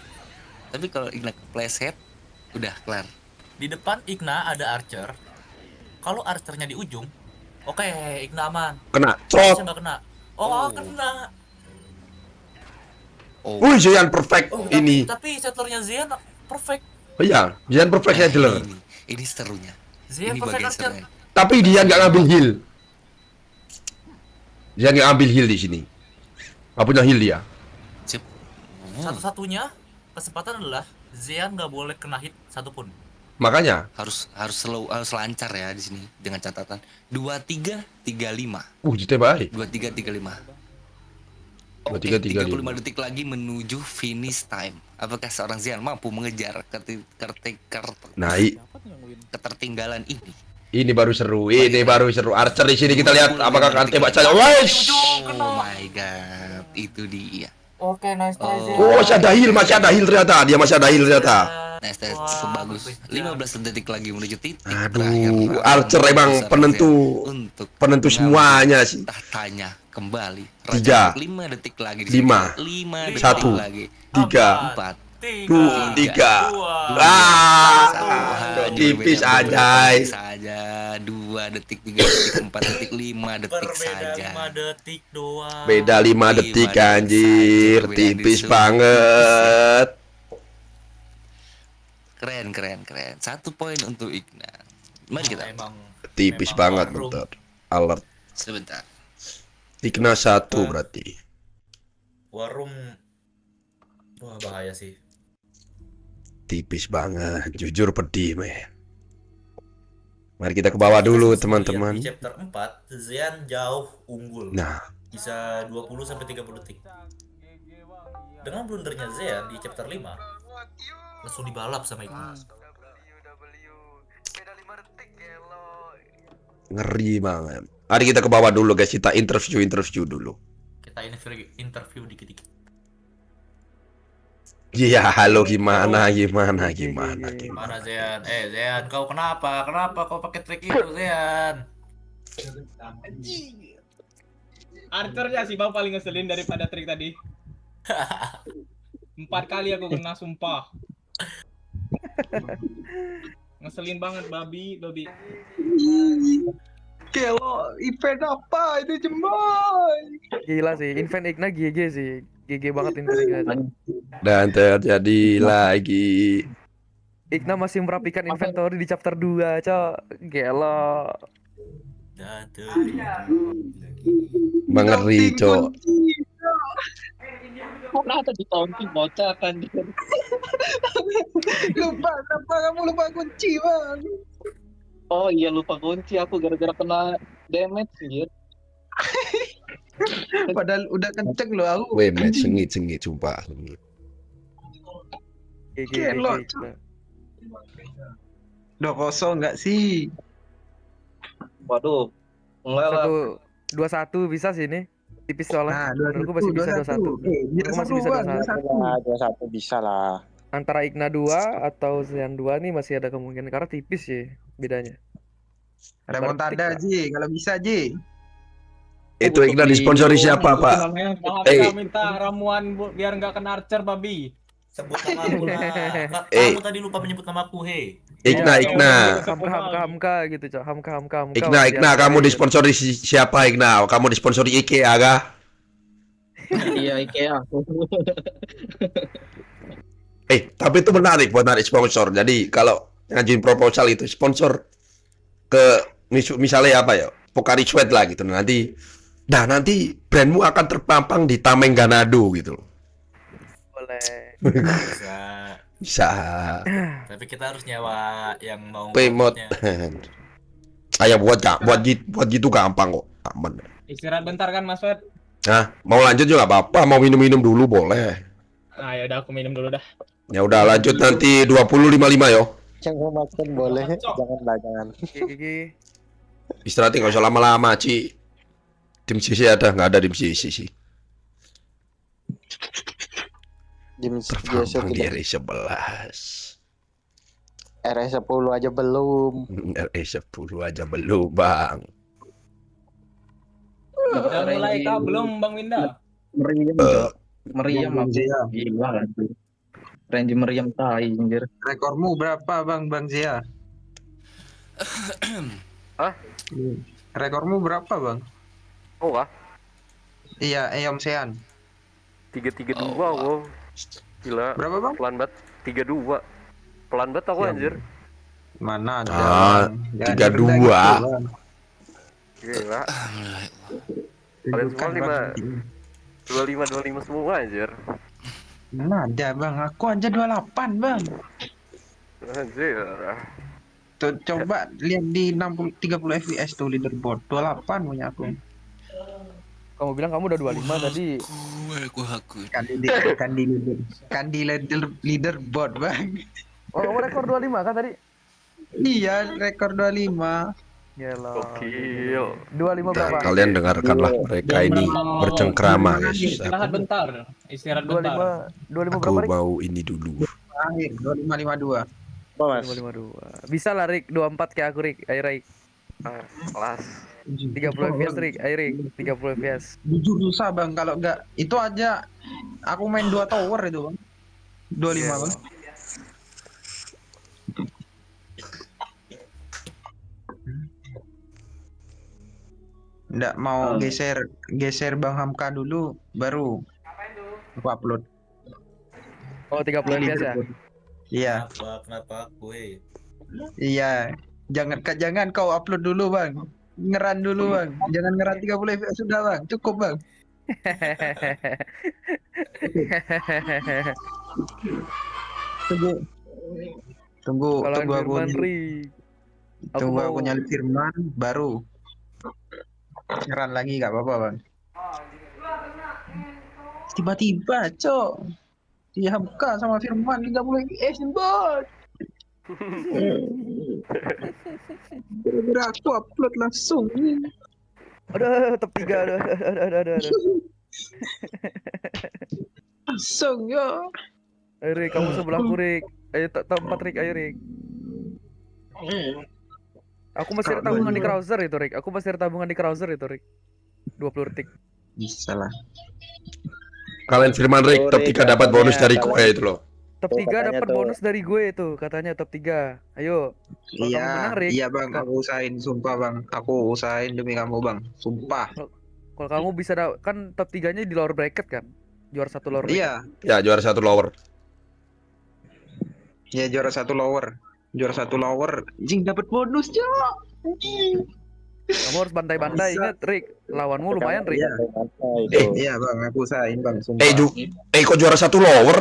Tapi kalau Igna kepleset udah kelar. Di depan Igna ada Archer. Kalau Archernya di ujung, oke, Igna aman. kena Harusnya trot. nggak kena. Oh, Oh. kena. Oh, Wih, Zian perfect Oh, ini. tapi settlernya Zean perfect. Oh iya, Zian perfect nah, settler. ini serunya. Zean Ini perfect bagian Archer. serunya. Tapi dia nggak ngambil heal. Dia nggak ambil heal di sini. Nggak punya heal dia. Cep. Satu-satunya kesempatan adalah Zean nggak boleh kena hit satupun. Makanya, harus slow, harus lancar ya di sini dengan catatan 23-35. kita baik. 23-35. 23-35. 35 detik lagi menuju finish time. Apakah seorang Zian mampu mengejar Naik. ketertinggalan ini? Ini baru seru. Ini baru seru. Archer di sini kita lihat apakah akan tembak saja. Wesh. Oh my god, itu dia. Oke, nice try Zean. Oh, masih ada heal, ternyata. Dia masih ada heal ternyata. Nice, Wah, cukup bagus. bagus. 15 detik lagi menuju titik Aduh, terakhir. Archer emang Seorang penentu Zian untuk penentu mengambil semuanya sih. tahtanya kembali. 3, 5 detik lagi di 5, 5 detik 1, lagi. 3, 4 3. Ah, tipis berbeda anjay. detik saja. 2 detik, 3 detik, 4 detik, 5 detik Berbeda saja. 5 detik doang. Beda 5 detik detik anjir, saja, tipis perbedaan banget. Keren. 1 poin untuk Igna. Mari kita Emang Tipis memang banget warung. bentar. Alert. sebentar. Igna 1 berarti. Warung. Wah, bahaya sih. Tipis banget, jujur pedih meh. Mari kita ke bawah dulu Kita teman-teman. lihat di chapter 4, Zean jauh unggul. Nah, Bisa 20 sampai 30 detik. Dengan blundernya Zean di chapter 5, langsung dibalap sama Igna. ngeri banget. Mari kita ke bawah dulu guys, kita interview dulu. Kita interview dikit-dikit. Iya, halo gimana? Mana Zean? Zean, kau kenapa? Kenapa kau pakai trik itu, Zean? Archernya sih bang paling ngeselin daripada trik tadi. 4 kali aku kena sumpah. Ngeselin banget babi. Kelo, event apa itu jemboy? Gila sih, Invent Igna GG sih. GG banget Invent Igna. Cok. Dan terjadi lagi. Igna masih merapikan inventory di chapter 2, Cok. Gelo. Dan Mengeri, Cok. Kenapa ditaunting bocah kan dia? Lupa, kenapa kamu lupa kunci bang? Oh iya lupa kunci aku gara-gara kena damage anjir. Padahal udah kenceng loh aku. Weh, match sengit, sumpah. GG Gelo, Igna. 2-0 enggak sih? Waduh. Enggak lah. 1-2-1 bisa sih ini. Tipis soalnya. Nah, Menurutku masih bisa 2-1. Bisa Menurutku masih bisa 2-1. 2-1 bisa lah. Antara Igna 2 atau Zean 2 nih masih ada kemungkinan karena tipis sih bedanya. Remontada Ji, kalau bisa Ji. Itu Igna disponsori siapa, Pak? Kita minta ramuan biar nggak kena Archer babi. sebut nama aku lah. Eh. Kamu tadi lupa menyebut nama aku, hei. Igna. Hamka gitu, Cok. Hamka. Igna, kamu disponsori siapa Igna? Kamu disponsori IKEA kah? Iya IKEA. Tapi itu menarik buat narik sponsor. Jadi kalau ngajuin proposal itu sponsor ke misalnya apa ya? Pocari Sweat lah gitu. Nanti brandmu akan terpampang di Tameng Ganado gitu. Boleh. Bisa. Bisa. Tapi kita harus nyewa yang mau Paymod. nguploadnya. Ayo buat gitu gampang kok. Aman. Istirahat bentar kan Mas Wed? Nah, mau lanjut juga nggak apa-apa, mau minum-minum dulu boleh. Ah ya udah aku minum dulu dah. Ya udah lanjut nanti 20.55 yo. Yang makan boleh, janganlah jangan. Gigi. Istirahat nggak usah lama-lama, Ci. Tim sisi ada nggak ada tim sisi sih? Jam Terpampang di tidak. RE11. RS10 aja belum. RE10 aja belum, Bang. Udah mulai kah belum Bang Winda? Meriam, Cok. Meriam apa? Gila. Range meriam tai anjir. Rekormu berapa Bang Zia? Hah? Rekormu berapa Bang? Oh wah, Iya, Eom Sean. 332 wow. Gila, Berapa Bang? pelan banget. 32. Pelan banget aku Ya, anjir. Mana ada Ah, Bang? Jangan 32. direndah gitu, Bang. Gila. Alhamdulillah. Kalian semua Tunjukkan, Bang. 25 semua anjir. Mana ada Bang? Aku aja 28 Bang. Anjir. Tuh, coba lihat di 30 fps tuh leaderboard. 28 punya aku. Kamu bilang kamu udah 25 tadi. Aku. Kan di leaderboard Bang. Oh, kamu rekor 25 kan tadi? Iya, rekor 25. Gila. Gokil. 25 Nah, berapa? kalian dengarkanlah mereka ini bercengkrama, guys. Istirahat bentar. Istirahat bentar. 25 Aku berapa, Rik? mau ini dulu. Akhir 2552. Apa Mas? 25. Bisa lah, Rik. 24 kayak aku, Rik. Ayo, Rik. Kelas. 30 fps, Rik. Ayo, Rik. 30 fps. Jujur susah Bang kalau enggak. Itu aja aku main 2 tower itu Bang. 25 Bang. Nggak mau geser Bang Hamka dulu baru aku upload. Oh, 30 fps ya? Iya, Kenapa gue? iya. Jangan kau upload dulu Bang. Ngeran dulu Bang. Jangan ngeran 30 fps sudah Bang. Cukup Bang. Tunggu. Tunggu, Kalau tunggu aku Firman, nyalip, Rik. Aku tunggu mau aku nyalip Firman baru ngeran lagi nggak apa-apa Bang. Tiba-tiba, Cok. Dia Hamka sama Firman 30 fps Bang. Gara-gara aku upload langsung. Aduh, top 3. Aduh. Langsung yo. Ayo, Rik, kamu sebelahku, Rik. Ayo, top 4, Rik. Ayo, Rik. Aku masih ada tabungan di Krauser itu, Rik. Aku masih ada tabungan di Krauser itu, Rik. 20 detik. Bisa lah. Kalian Firman Rick top 3 dapat bonus dari gue itu loh. Top 3 katanya dapat tuh. bonus dari gue itu, katanya top 3. Ayo. Kalau kamu Iya, menang, Rick. iya Bang, aku usahain sumpah Bang. Aku usahain demi kamu Bang. Sumpah. Kalau kamu bisa kan top 3-nya di lower bracket kan? Juara 1 lower bracket. Iya, Ya juara 1 lower. ya juara 1 lower. Juara 1 lower. Jing dapat bonus, Cok. Kamu harus bantai-bantai, Bisa. ingat, Rick. Lawanmu lumayan, Rick. Iya. Iya Bang, aku usahain Bang, sumpah. Kok juara 1 lower?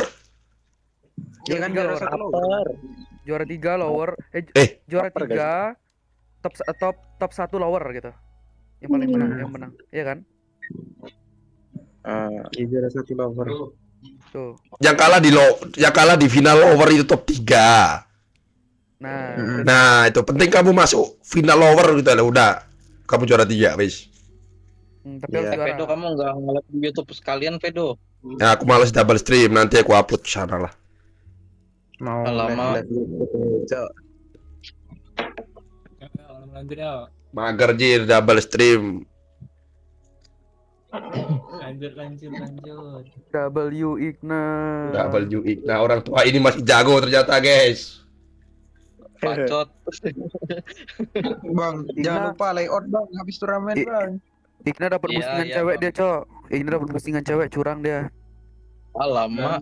Iya kan juara 1 lower. Juara 3 lower. Juara 3 top 1 lower gitu. Yang paling menang, Iya kan? Iya juara 1 lower. Tuh. Yang kalah di final lower itu top 3. Nah, itu penting kamu masuk final lower gitu lah udah. Kamu juara 3, wis. Tapi harus juara. Fedo, kamu nggak ngeliat di YouTube sekalian, Fedo? Ya aku males double stream, nanti aku upload ke sana lah. Mau Alamak. lihat Cok. Lanjut ya. Mager jir double stream. Lanjut. W Igna. Nah, orang tua ini masih jago ternyata, guys. Pacot. Bang, jangan lupa layout Bang habis turnamen Bang. Igna dapat Iya, postingan iya, cewek Bang. dia, Cok. Igna dapat postingan cewek curang dia. Alamak.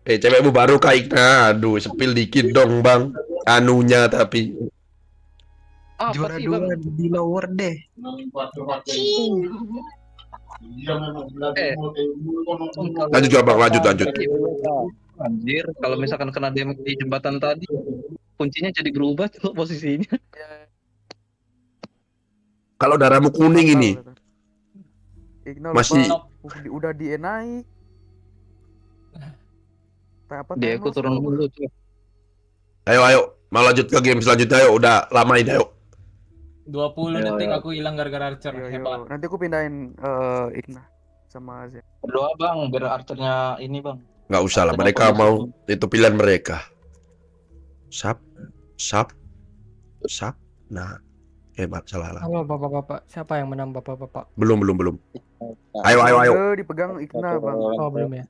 Cewekmu baru Kak Igna. Aduh, sepil dikit dong, Bang. Anunya tapi. Apa Juara sih, Bang? 2 di lower deh. Lanjut coba, Bang, lanjut. Anjir, kalau misalkan kena damage di jembatan tadi, kuncinya jadi berubah tuh posisinya. Kalau darahmu kuning Fatal ini gitu. Igna masih lupa, udah di naik. Apa Dia aku Thanos turun kok. dulu tuh. ayo mau lanjut ke game selanjutnya ayo, udah lama ini ayo. 20 Ayo, detik ayo. aku hilang gara-gara Archer. Yo, yo. Hebat. Nanti aku pindahin Igna sama Zen. Berdoa bang, biar archernya ini bang. Nggak usah lah, Archernya mereka kondisi. mau, itu pilihan mereka. Sap, sap, sap. Nah, hebat, salah lah. Halo bapak-bapak, siapa yang menang bapak-bapak? Belum. Ayo. Dipegang Igna, Bang. Oh belum ya.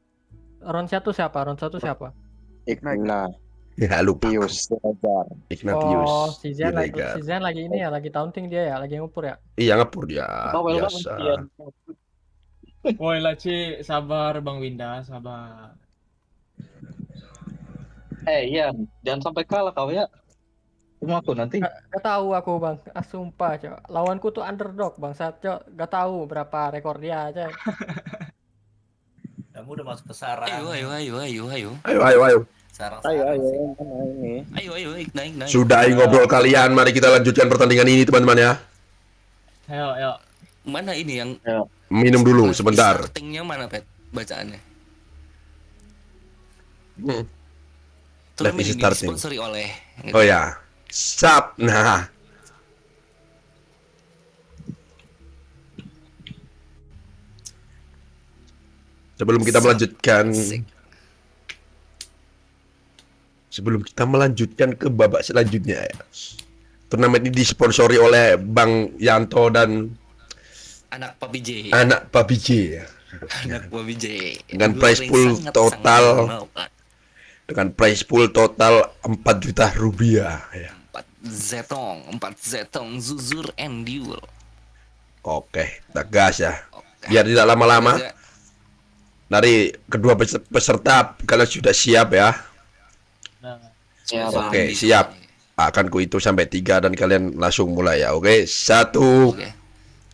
Round 1 siapa? Round 1 siapa? Igna. Ya lupa. Pius Rajar. Ignatius. Oh si Zen Siregar. lagi ini ya, lagi taunting dia ya, lagi ngupur ya. Iya ngepur dia, Bawel banget, biasa. Ian. Woi Laci, sabar Bang Winda, sabar. Ian, jangan sampai kalah kau ya. Tunggu aku nanti. Gak tahu aku bang, sumpah cok. Lawanku tuh underdog bang, saat cok. Gak tahu berapa rekor dia aja. Kamu udah masuk ke sarang. Ayo. Sarang. Ayo, mana ini? Ayo, Igna. Sudah ngobrol kalian, mari kita lanjutkan pertandingan ini teman-teman ya. Ayo. Mana ini yang Minum dulu sebentar. startingnya mana Pet bacaannya? Live is ini starting. disponsori oleh Oh ya, sap. Nah, sebelum kita melanjutkan ke babak selanjutnya ya. Turnamen ini disponsori oleh Bang Yanto dan anak Papi J. anak Papi J ya. Anak Papi J. Dengan Goreng prize pool sangat-sangat total bermanfaat. dengan prize pool total 4 juta rupiah ya. 4 zetong zuzur and duel. Oke, kita gas ya. Oke. Biar tidak lama-lama. Aja. Dari kedua peserta kalian sudah siap ya. Nah, Siap. Oke, siap. Akan ku hitung sampai 3 dan kalian langsung mulai ya. Oke, 1, Oke.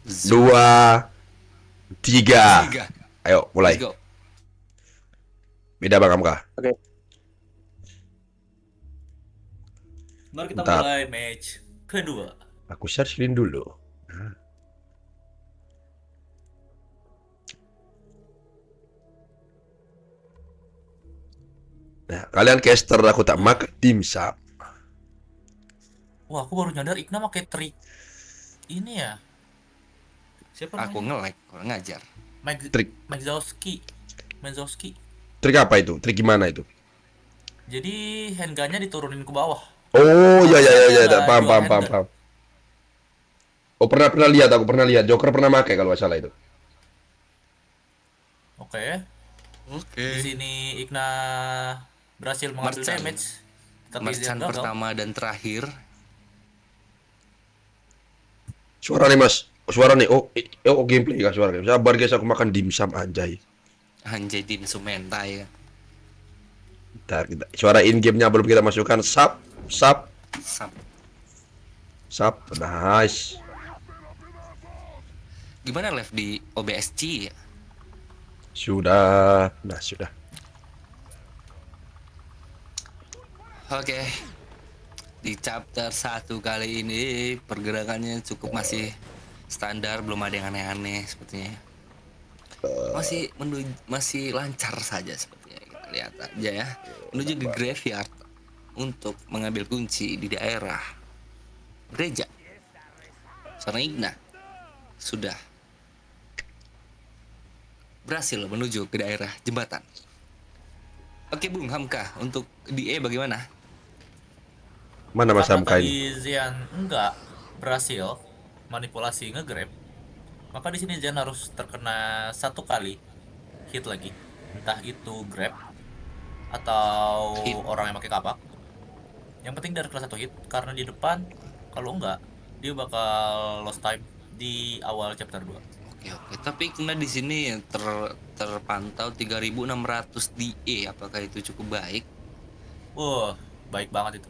2, 3. Tiga. Ayo, mulai. Let's go. Beda Bang Hamka. Mari kita Bentar. mulai match kedua. Aku share screen dulu. Nah, kalian caster aku tak makan dimsum. Wah, aku baru nyadar Igna pakai trik ini ya. Siapa Aku namanya? nge-lag, kurang ngajar. Trik. Menzowski. Trik apa itu? Trik gimana itu? Jadi handgunnya diturunin ke bawah. Oh, ya. Ada Paham. dual handgun. Oh, pernah lihat, aku pernah lihat. Joker pernah pakai kalau nggak salah itu. Oke. Oke. Di sini Igna berhasil mengambil Merchant. damage. Tapi Merchant Zen gagal. pertama dan terakhir. Suara nih, Mas. Suara nih. Oh, gameplay kah suara. Sabar guys, aku makan dimsum anjay. Anjay dimsum mentai. Bentar, suara in game-nya belum kita masukkan. Sap. Sap. Nice. Gimana live di OBSC ya? Sudah. Oke. Di chapter 1 kali ini pergerakannya cukup masih standar, belum ada yang aneh-aneh sepertinya. Masih lancar saja sepertinya. Kita lihat aja ya. Menuju ke graveyard untuk mengambil kunci di daerah gereja. Seorang Igna sudah berhasil menuju ke daerah jembatan. Oke Bung Hamka, untuk DE bagaimana? Mana Mas Karena Hamka ini? tadi Zian enggak berhasil manipulasi nge-grab, maka di sini Zian harus terkena 1 kali hit lagi, entah itu grab atau Hit. orang yang pakai kapak. Yang penting dari kelas 1 hit, karena di depan kalau enggak dia bakal lost time di awal chapter 2. Oke. Tapi kena di sini terpantau 3.600 DE. Apakah itu cukup baik? Wah, baik banget itu.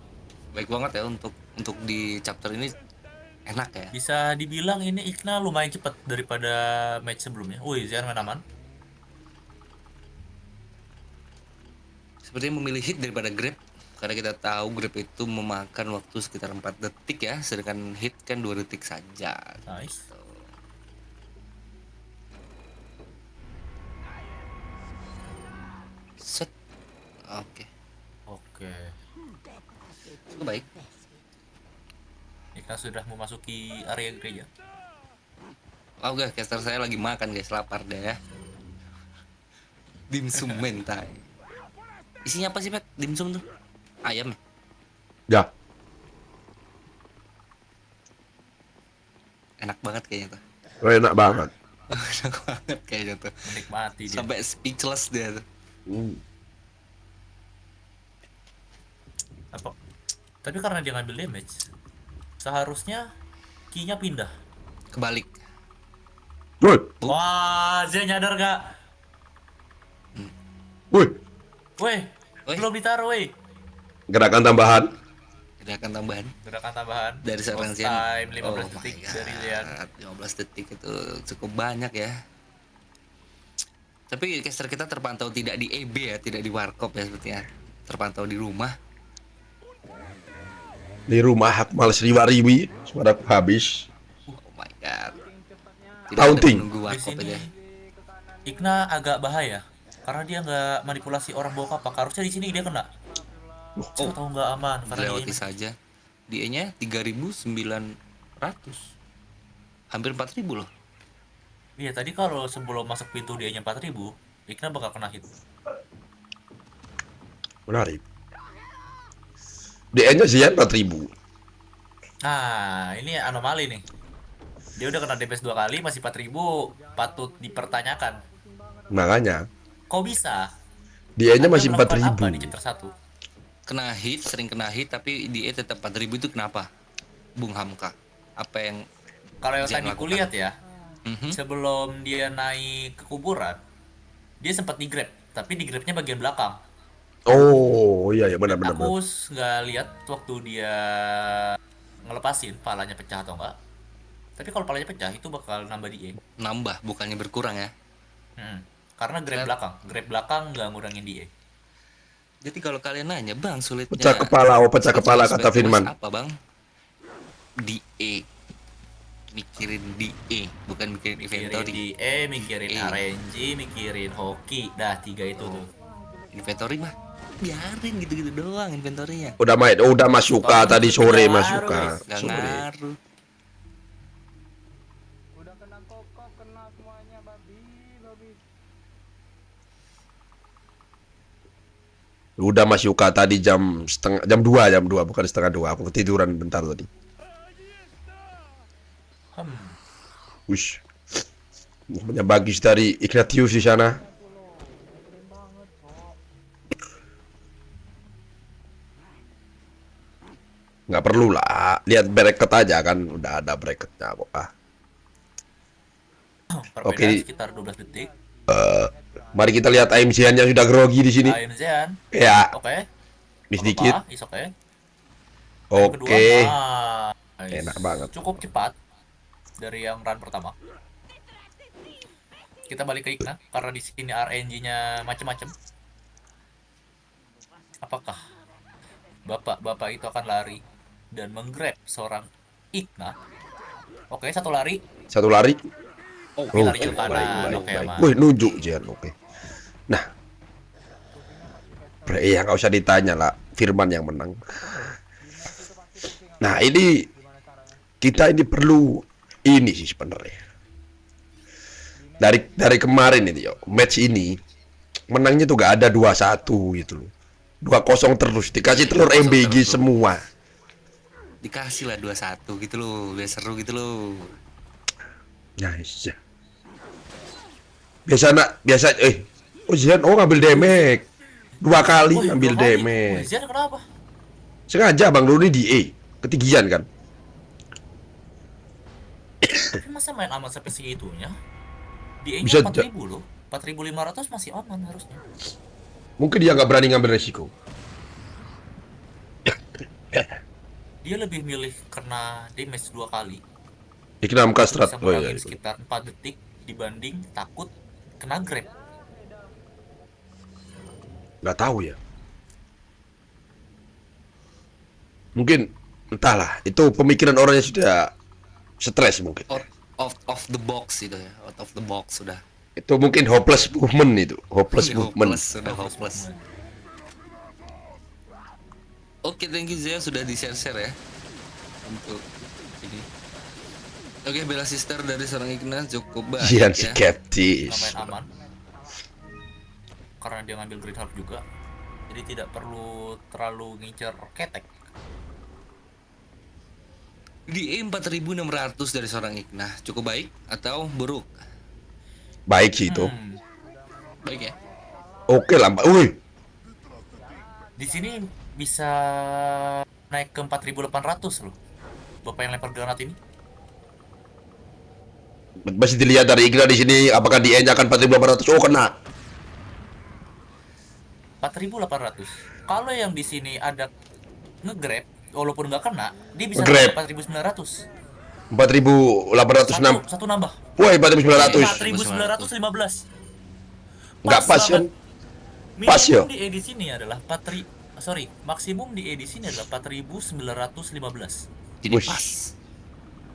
Baik banget ya untuk di chapter ini, enak ya. Bisa dibilang ini Igna lumayan cepat daripada match sebelumnya. Wih, Zian main aman. Sepertinya memilih hit daripada grab. Karena kita tahu grab itu memakan waktu sekitar 4 detik ya, sedangkan hit kan 2 detik saja. Nice. Gitu. Set. Oke. Oke. Cukup baik. Kita sudah memasuki area gereja. Oh guys, caster saya lagi makan guys, lapar deh ya. Dimsum mentai. Isinya apa sih, Pak? Dimsum tuh? Ayam ya? Ya, Enak banget kayaknya tuh. enak banget. Enak banget kayaknya tuh. Menikmati dia. Sampai speechless dia tuh. Apa? Tapi karena dia ngambil damage, seharusnya key-nya pindah. Kebalik. Woi, Wah, Zen nyadar gak? woi, Weh, Weh. belum ditaruh weh. gerakan tambahan. Gerakan tambahan Gerakan tambahan dari seorang Lost Zen. time 15 Oh detik my God. dari Lian. 15 detik itu cukup banyak ya. Tapi caster kita terpantau tidak di EB ya, tidak di warkop ya sepertinya. Terpantau di rumah. Di rumah Akmal Sriwariwi, suaraku habis. Oh my god. Tidak Taunting. ada menunggu Di warkop sini aja. Igna agak bahaya karena dia nggak manipulasi orang bawa kapak. Harusnya di sini dia kena. Oh, tahu nggak aman karena dia Dilewati saja. DE-nya 3.900. Hampir 4.000 loh. Iya, tadi kalau sebelum masuk pintu dia-nya 4.000, Igna bakal kena hit. Menarik. DN-nya Zian 4.000. Nah, ini anomali nih. Dia udah kena DPS 2 kali, masih 4.000, patut dipertanyakan. Makanya Kok bisa? DN-nya Anda masih melakukan 4.000. apa di chapter 1? Kena hit, sering kena hit tapi DE tetap 4.000 itu kenapa? Bung Hamka. Apa yang Kalau yang Zen tadi lakukan? kulihat ya, Mhm. sebelum dia naik ke kuburan, dia sempat di-grab, tapi di-grabnya bagian belakang. Oh, iya ya, benar-benar. Aku nggak lihat waktu dia ngelepasin palanya pecah atau enggak. Tapi kalau palanya pecah itu bakal nambah DE. nambah bukannya berkurang ya? Karena grab belakang nggak ngurangin DE. Jadi kalau kalian nanya, Bang, sulitnya Pecah kepala, pecah kepala kata Speed Firman. Quest apa, Bang? DE. Mikirin DE, bukan mikirin Mikirin inventory. DE, mikirin E. RNG, mikirin hoki. Dah 3 itu tuh. Inventory mah biarin gitu-gitu doang inventory-nya. Udah Masuka Kalau tadi itu sore nggak Masuka. ngaruh, Gak Sore. ngaruh. Udah kena kokok, kena semuanya babi. Udah Masuka tadi jam 2 bukan setengah 2. Aku ketiduran bentar tadi. Wush. Banyak bagus dari Ignatius di sana. Nggak perlu lah, lihat bracket aja kan, udah ada bracketnya kok. Perbedaan Oke. sekitar 12 detik. Mari kita lihat AMC yang sudah grogi di sini. Aim Zean. Ya, Oke. miss dikit. Is oke. Oke. Nice. Enak banget. Cukup cepat dari yang run pertama. Kita balik ke Igna karena di sini RNG-nya macam-macam. Apakah bapak-bapak itu akan lari dan menggrab seorang Igna? Oke, satu lari. Satu lari. Oke, lari ke kanan. Oke, aman. Wih, nunjuk Jian, oke. Nah, ya nggak usah ditanya lah, Firman yang menang. Nah, ini kita ini perlu ini sih sebenarnya. Dari kemarin ini yo, match ini menangnya tuh gak ada 2-1 gitu loh. 2-0 terus, dikasih telur 2-0 MBG terus. semua. Dikasih lah 2-1 gitu loh, biar seru gitu loh. Nice. Biasa Zian ngambil damage. 2 kali Wih, ngambil 2 kali. Wih, damage. Zian kenapa? Sengaja Bang Roni di ketinggian kan. Tapi masa main aman sampai segitunya? Di Bisa nya 4.000 loh. 4.500 masih aman harusnya. Mungkin dia nggak berani ngambil resiko. Dia lebih milih kena damage 2 kali. Iknam Kastrat. Bisa Oh iya. ngurangin sekitar 4 detik dibanding takut kena grab. Nggak tahu ya. Mungkin entahlah, itu pemikiran orang yang sudah stres mungkin. Out of the box itu ya, out of the box sudah. Itu mungkin hopeless movement itu, hopeless movement. Sudah hopeless. Oke, thank you Zia sudah di-share ya untuk ini. Oke, bela sister dari seorang Ignas cukup baik Jian ya. skeptis. Main aman karena dia ngambil Great Heart juga, jadi tidak perlu terlalu ngincer ketek. Di 4.600 dari seorang Ignas cukup baik atau buruk? Baik sih itu. Baik ya. Oke lah, Mbak. Wih, Di sini bisa naik ke 4.800 loh. Bapak yang lempar granat ini. masih dilihat dari Igna di sini apakah di nya akan 4.800. Oh, kena. 4.800. Kalau yang di sini ada nge-grab, walaupun nggak kena, dia bisa Nge-grab. naik 4.900. 4.806. Satu nambah. Woi, 4.900. 4.915. Nggak pas ya? Pas ya? Minimum di edisi ini adalah maksimum di edisi ini adalah 4.915. Jadi Wush. pas.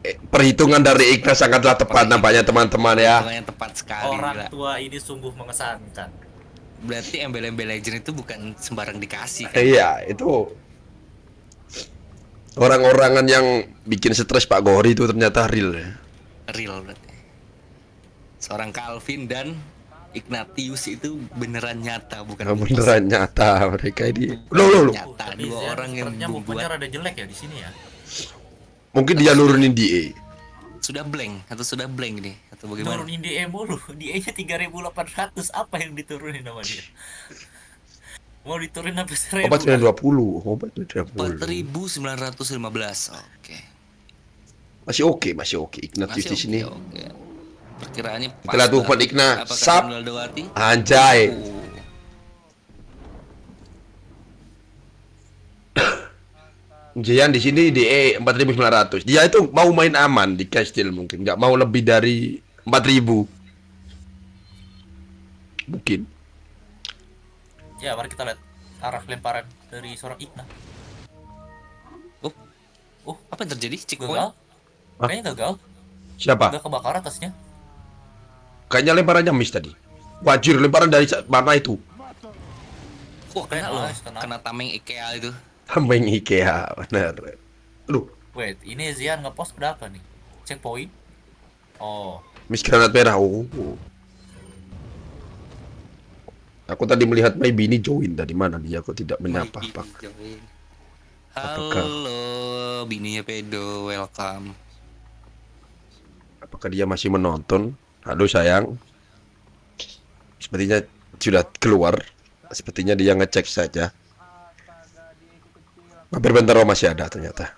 Perhitungan dari Igna sangatlah tepat nampaknya teman-teman ya. Hitungannya tepat sekali. Orang Gila. tua ini sungguh mengesankan. Berarti embel-embel legend itu bukan sembarang dikasih kan? Iya, itu orang-orangan yang bikin stres Pak Gori itu ternyata real ya. Real berarti. Seorang Calvin dan Ignatius itu beneran nyata bukan mitos. Beneran nyata mereka ini. Loh. Nyata Tapi dua Zian orang yang sepertinya movement-nya membuat rada jelek ya di sini ya. Mungkin dia nurunin DA. sudah blank atau sudah blank nih atau bagaimana? Turunin DE mulu. DE-nya 3.800. Apa yang diturunin sama dia? Mau diturunin sampai 1.000. Obat 920. Obat 920. 4.915. Oke. Masih oke. Ignatius di sini. Oke. Perkiraannya pas. Itulah tuh Pak banget. Igna. Apakah Sap. Maldawati? Anjay. Jian di sini DE 4.900. Dia itu mau main aman di Castle mungkin, nggak mau lebih dari 4.000. Mungkin. Ya, mari kita lihat arah lemparan dari seorang Igna. Apa yang terjadi? Gagal. Checkpoint? Kayaknya gagal. Siapa? Nggak kebakar atasnya. Kayaknya lemparannya miss tadi. Wajir, lemparan dari mana itu? Wah, kena loh. Nice, kena. Kena tameng IKEA itu. Tameng IKEA, bener. Aduh, Wait, ini Zian ngepost berapa nih? Checkpoint. Oh, miss granat merah. Oh. Aku tadi melihat maybe ini join tadi mana dia? Aku tidak menyapa. Pak. Halo, bininya Pedo, welcome. Apakah dia masih menonton? Halo sayang. Sepertinya sudah keluar. Sepertinya dia ngecek saja. Hampir bentar, oh masih ada ternyata.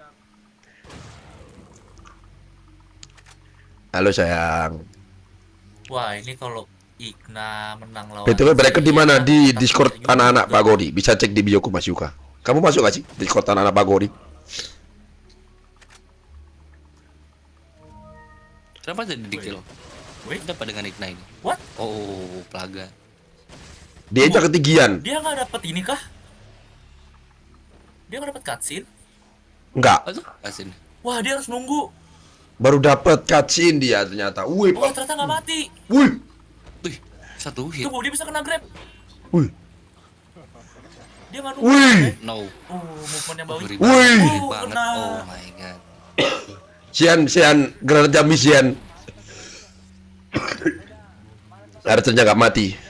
Halo sayang. wah ini kalau Igna menang lawan. BTW mereka di mana? Di Tapi Discord juga anak-anak juga. Pak Gori. Bisa cek di bioku Mas Yuka. Kamu masuk gak sih Discord anak-anak Pak Gori? Kenapa jadi di kill? Wait, Kenapa dengan Igna ini? what? Oh, Plaga. Dia aja ketinggian. Dia nggak dapet ini kah? Dia nggak dapet cutscene? Enggak. Oh, tuh, asin. Wah, dia harus nunggu. Baru dapat cutscene dia ternyata. Wih, Oh, ternyata nggak mati. wih, Wih, satu hit. Tunggu, dia bisa kena grab. wih, Dia nggak nunggu. wih. No. Movement yang bawah. Ngeri Wih. banget. Kena. Oh my god. Sian, granat jamis Sian. Harusnya nggak mati.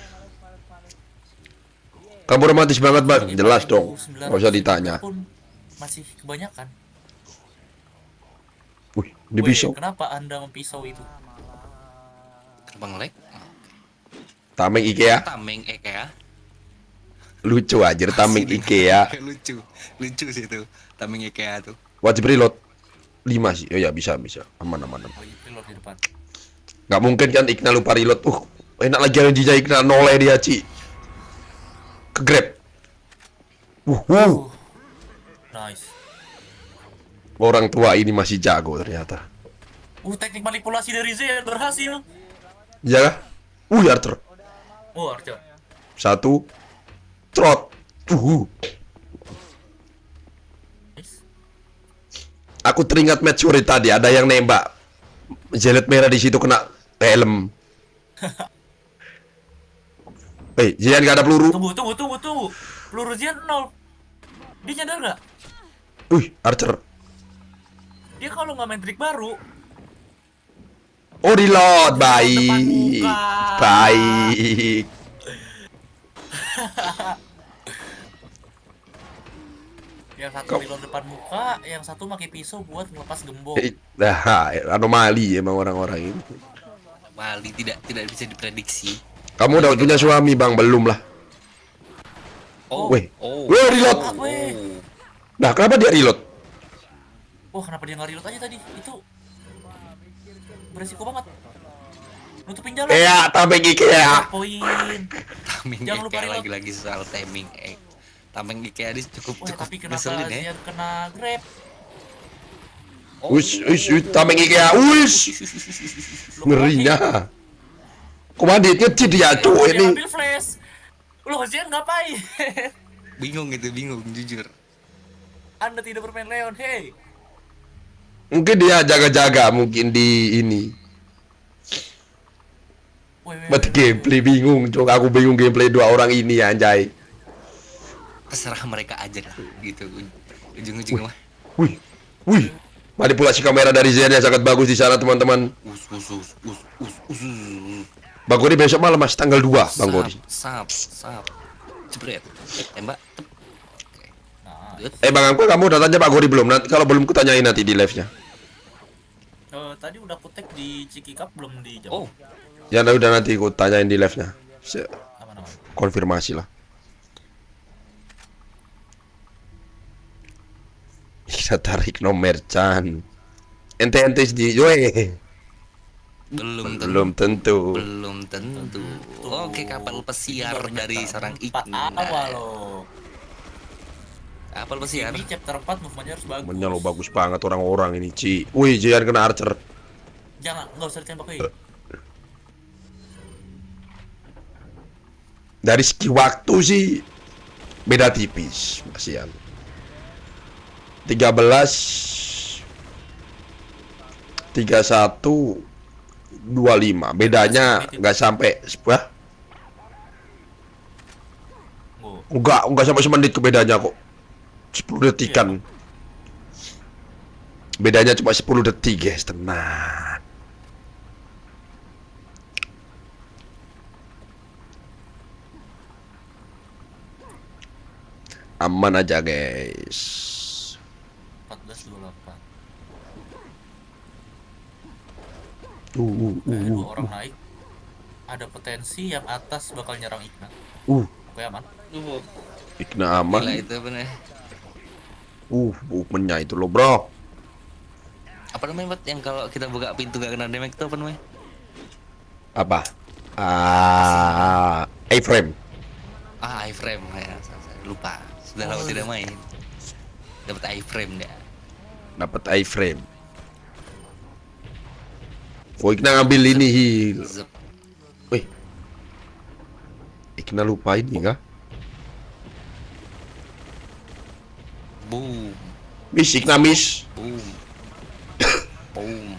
Kamu romantis banget bang, jelas dong. Nggak usah ditanya. Pun masih kebanyakan. Wih, di Weh, pisau. kenapa Anda mempisau itu? Kenapa nge-lag? Tameng IKEA. Tameng IKEA. Lucu aja, tameng IKEA. Lucu sih itu. Tameng IKEA tuh. Wajib reload 5 sih. Oh ya bisa. Aman. Oh, iya, reload di depan. Nggak mungkin kan Igna lupa reload. Enak lagi anjingnya Igna noleh dia, Ci. Ke grab. Nice. Orang tua ini masih jago ternyata. Teknik manipulasi dari Z berhasil. Iya kah? Arthur. Oh, Archer. 1 trot. Nice. Aku teringat match sore tadi ada yang nembak Zealot merah di situ kena helm. Jian gak ada peluru. Tunggu. Peluru Zian 0. Dia nyadar nggak? Wih, Archer. Dia kalau nggak main trik baru, Oh, reload. Baik. depan muka. Baik. Yang satu Kau- reload depan muka, yang satu pakai pisau buat ngelepas gembok. Nah, anomali emang orang-orang ini. Bali tidak bisa diprediksi. Kamu udah punya suami, Bang? Belum lah. Oh, Weh. oh, Weh, reload. oh, oh. Nah, kenapa dia reload? Wah, kenapa dia nggak reload aja tadi? Itu beresiko banget. Nutupin jalan. Tameng IKEA. Poin. Timing Jangan lupa IKEA reload. lagi-lagi soal timing. Timing IKEA ini cukup Wah, tapi kenapa ngeselin ya. Zian kena grab? Oh, Ush, tameng IKEA. Ush. Ngerinya. Komandit ngecit dia, cuy Dia ini. ambil flash. Loh, Zian ngapain? bingung jujur. Anda tidak bermain Leon, hey. Mungkin dia jaga-jaga mungkin di ini. Buat gameplay bingung, cok. Aku bingung gameplay dua orang ini anjay. Terserah mereka aja lah gitu. Ujung-ujungnya mah. Wih. Manipulasi kamera dari Zian yang sangat bagus di sana, teman-teman. Us. Bang Gori besok malam Mas, tanggal 2, Bang Gori. Sap. Jebret. Tembak. Oke. Nah, Bang Angko, kamu udah tanya Pak Gori belum? Nanti kalau belum kutanyain nanti di live-nya. tadi udah aku tag di Ciki Cup belum dijawab. Oh, Ya udah nanti ku tanyain di live-nya. Aman. Konfirmasi lah. Kita tarik nomor Chan. Ente di belum tentu. Oke, kapal pesiar dari seorang 4 Igna. awal loh. Kapal pesiar. Ini chapter 4 movement-nya harus bagus. Menyalo bagus banget orang-orang ini, Ci. Wih, Jian kena Archer. Jangan, nggak usah ditembak, weh. Dari segi waktu sih beda tipis, Mas Ian. 13 31 25. Bedanya nggak sampai Oh, Enggak sampai semenit ke bedanya kok. 10 detikan. Bedanya cuma 10 detik, guys. Tenang. Aman aja, guys. 14-28. Uh. Dua orang naik. Ada potensi yang atas bakal nyerang Igna. Oke, aman. Igna aman. Gila itu bener. Movement-nya itu loh, bro. Apa namanya, Pat? Yang kalau kita buka pintu gak kena damage itu apa namanya? Apa? A-frame. iframe ya. Lupa. Sudah lama tidak main. Dapat iframe dia. Dapat A-frame. Igna ngambil ini heal. Zep. Wih. Igna lupa ini kah? Boom. Miss, Igna miss. Boom.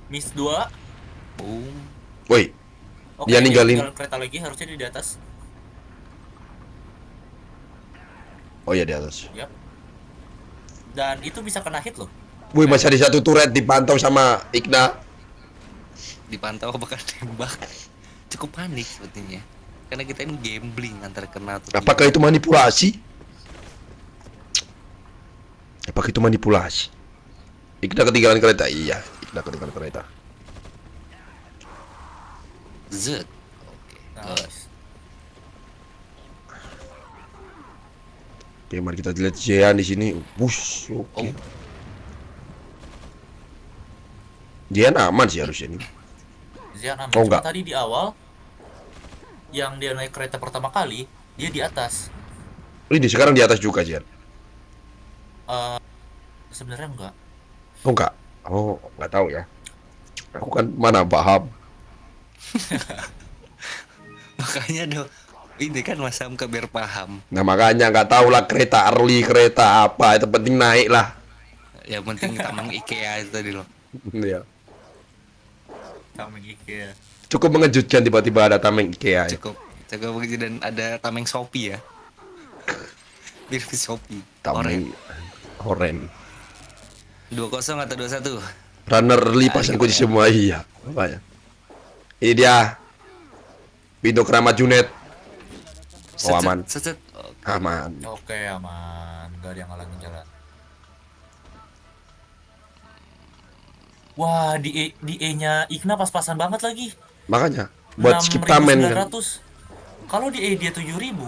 Miss 2. Boom. Woi, Oke, dia ninggalin. tinggal kereta lagi, harusnya di atas. Oh iya di atas. Yap. Dan itu bisa kena hit loh. Wih, masih ada satu turret dipantau sama Igna. Dipantau bakal tembak. Cukup panik sepertinya. Karena kita ini gambling antara kena atau Apakah itu manipulasi? Apakah itu manipulasi? Igna ketinggalan kereta. Iya, Igna ketinggalan kereta. Z. Oke. Nice. Oke, mari kita lihat Jian di sini. Wush, oke. Oh. Jian aman sih harusnya ini. Zian aman. Oh, Cuma enggak. tadi di awal yang dia naik kereta pertama kali, dia di atas. Ini sekarang di atas juga Jian. Sebenarnya enggak. Oh enggak. Oh, enggak tahu ya. Aku kan mana paham. Makanya Ini kan Mas Hamka biar paham. Nah makanya nggak tahu lah kereta early, kereta apa, itu penting naik lah. Yang penting taman IKEA itu tadi loh. Iya. Tameng IKEA. Cukup mengejutkan tiba-tiba ada tameng IKEA. Ya. Cukup begitu, dan ada tameng Shopee ya. Mirip Shopee. Tameng oren. 2-0 atau 2-1? Runner early pasang kunci semua, iya. Makanya. Ini dia. Pintu keramat Junet. Oh aman. Set. Aman. Oke, aman. Gak ada yang ngalangin jalan. Wah, di E-nya Ikna pas-pasan banget lagi. Makanya buat skip tamen kan. 6.900. Kalau di E dia 7.000.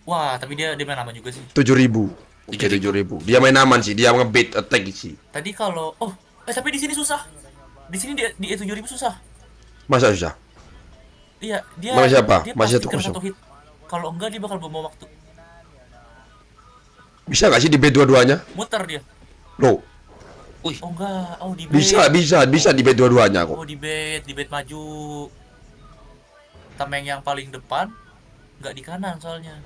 Wah, tapi dia main aman juga sih. 7.000. Oke, 7.000. Dia main aman sih, dia ngebait attack sih. Tadi kalau tapi di sini susah. Di sini di E 7.000 susah. Masa susah? Iya, dia Mana siapa? dia Masih pasti kena 1-0. satu hit. Kalau enggak dia bakal bawa waktu. Bisa nggak sih di bait dua-duanya? Muter dia. Loh, Oh enggak, di bait. bisa di bait dua-duanya kok. Oh di bait maju. Tameng yang paling depan nggak di kanan soalnya.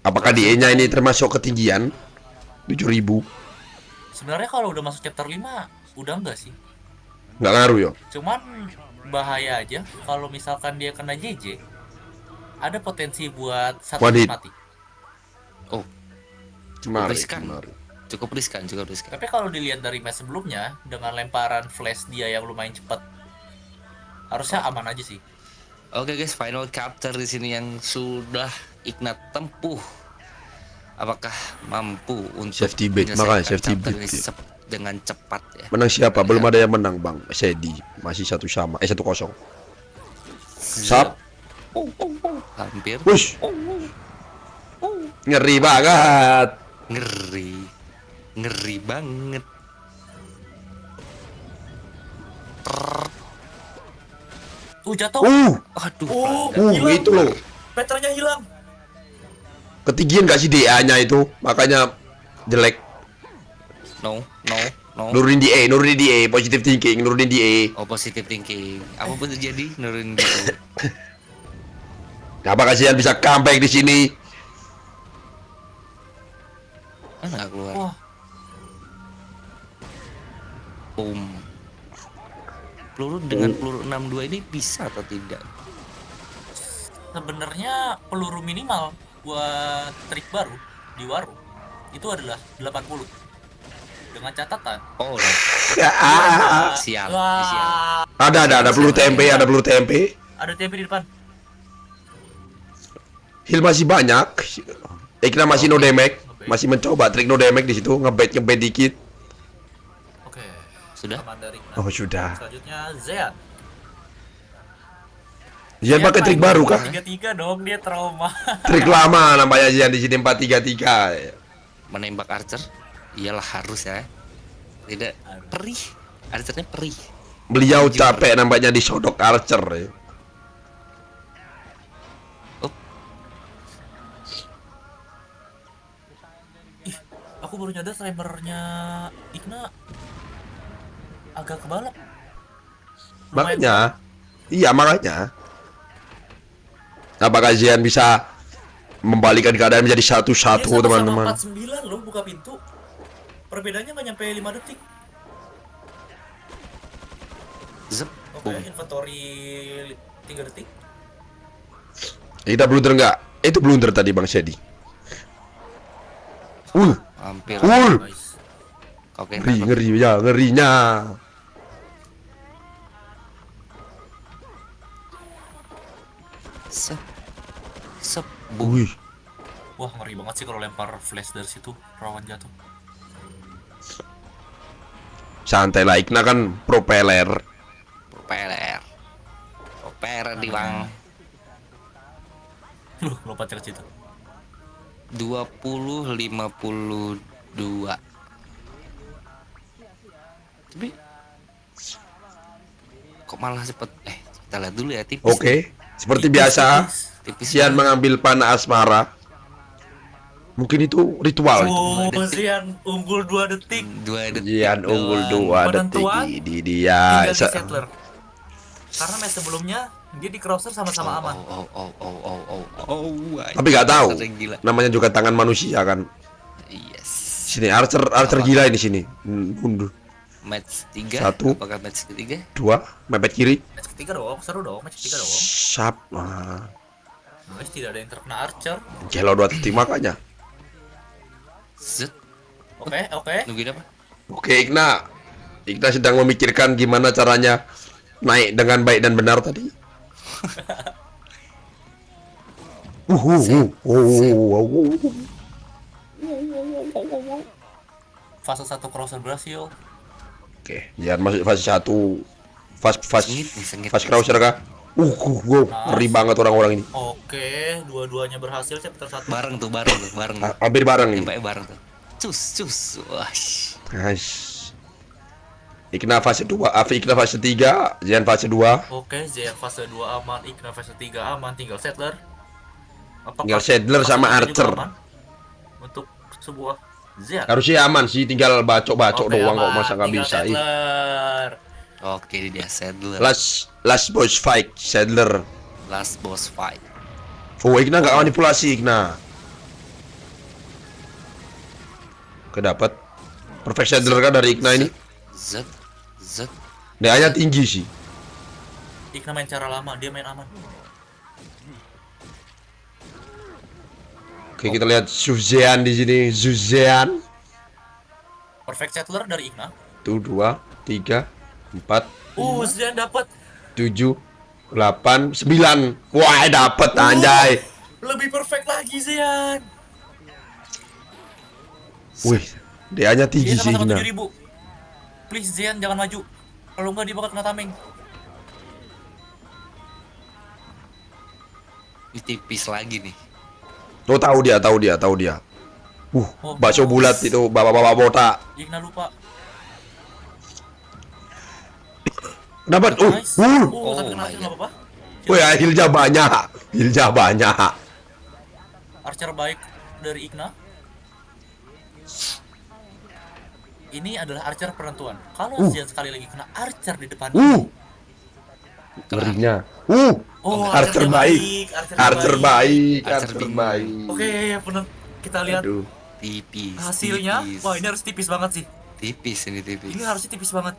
Apakah di E-nya ini termasuk ketinggian? 7.000. Sebenarnya kalau udah masuk chapter 5 udah enggak sih. Nggak ngaruh ya? Cuman bahaya aja kalau misalkan dia kena JJ. Ada potensi buat satu One hit. mati. Riskan. Cukup riskan. Tapi kalau dilihat dari match sebelumnya dengan lemparan flash dia yang lumayan cepat, harusnya aman aja sih. Oke guys, final chapter di sini yang sudah Ikna tempuh. Apakah mampu untuk Safety bait, menyelesaikan makanya safety chapter bait, ini ya. dengan cepat ya? Menang siapa? Belum ada yang menang, Bang. Sedi masih 1-0. Sap. Hampir. Wush. Ngeri banget. Ngeri banget. Jatuh. Aduh. Itu loh. Meternya hilang. Ketinggian gak sih DA-nya itu? Makanya jelek. No. Nurunin di A, positive thinking, nurunin di A. Positive thinking. Apapun terjadi, nurunin gitu. Kenapa kasihan bisa comeback di sini? Nggak keluar. Wah. Boom. Peluru dengan peluru 62 ini bisa atau tidak? Sebenarnya peluru minimal buat trik baru di Waru itu adalah 80. Dengan catatan. Sial. Ada peluru TMP, Ada TMP di depan. Heal masih banyak. Ikna masih no damage, masih mencoba trik no damage di situ, ngebait dikit. Oke. Sudah? Aman dari Ikna. Oh, sudah. Selanjutnya Zean. Zian pakai trik baru kah? 3-3 dong, dia trauma. Trik lama nampaknya Zian di sini 4-3-3. Menembak archer? Iyalah harus ya. Tidak perih. Archernya perih. Beliau capek nampaknya disodok archer. Ya. Aku baru nyadar timernya Ikna agak kebalap. Makanya. Iya, makanya. Apakah Zian bisa membalikan keadaan menjadi 1-1, teman-teman? 49 loh buka pintu. Perbedaannya nggak nyampe 5 detik. Zep. Oke, inventory 3 detik. Kita blunder nggak? Itu blunder tadi Bang Sedi. Hampir. Nice. Oke, Ngeri ya, ngerinya. Sep. Boom. Wih, Wah, ngeri banget sih kalau lempar flash dari situ rawan jatuh. santai lah, Ikna kan propeller. Propeller di Bang. Loh, lompat ke situ. 20-52. Tapi kok malah cepet? Kita lihat dulu ya tipis. Oke, seperti biasa, Tipis. Zian mengambil panah asmara. Mungkin itu ritual. Oh, Zian unggul 2 detik. 2 detik. Zian unggul 2 detik. Penentuan Di dia. Tinggal di settler. Karena match sebelumnya Dia di crosser sama-sama aman. Tapi nggak tahu. Archer yang gila. Namanya juga tangan manusia kan. Yes. Sini Archer gila ini sini. Mundur. Match 3. Satu. Apakah match ketiga? 2, mepet kiri. Match ketiga dong, seru dong, match ketiga dong. Sap. Guys, tidak ada yang terkena Archer. Gelo 2 titik makanya. Zet. Oke. Nungguin apa? Oke, Igna. Igna sedang memikirkan gimana caranya naik dengan baik dan benar tadi. Fase 1 crosser berhasil. Oke, jangan masuk fase 1. Sengit. Fase crosser kah? Ngeri banget orang-orang ini. Oke, dua-duanya berhasil chapter 1. Bareng tuh. Hampir bareng ini. Sampai bareng tuh. Cus. Wah. Nice. Igna fase 2, Igna fase 3, Zian fase 2. Oke, Zian fase 2 aman, Igna fase 3 aman, tinggal Settler. Tinggal Settler sama fase 1 juga Archer. aman untuk sebuah Zian. Harusnya aman sih, tinggal bacok-bacok Oke, doang kok, aman, masa nggak tinggal bisa. Settler. Oke, ini dia Sadler. Last boss fight, Sadler. Last boss fight. Oh, Igna nggak manipulasi, Igna. Kedapat. Perfect Sadler kan dari Igna ini. Z. DA-nya tinggi sih. Igna main cara lama, dia main aman. Oke, kita lihat Suzean di sini. Suzean. Perfect Settler dari Igna. 1, 2, 3, 4, Zian dapat. 7, 8, 9. Wah, dapat anjay. Lebih perfect lagi Zian. Wih, DA-nya tinggi Dia sih sama-sama Igna. 7.000. Please Zian jangan maju. Kalau enggak dia bakal kena tameng. Ini tipis lagi nih. Oh, tahu dia. Bakso bulat itu, bapak-bapak botak. Igna lupa. Dapat. Nice. Oh Tapi kena my Archer nggak apa-apa. Wih, healnya banyak. Archer baik dari Igna. Ini adalah Archer penentuan. Kalau Zian sekali lagi kena Archer di depan Ngerinya. Archer baik. Archer baik. Oke, kita lihat Tipis. hasilnya. Wah, ini harus tipis banget sih. Tipis. Ini harusnya tipis banget.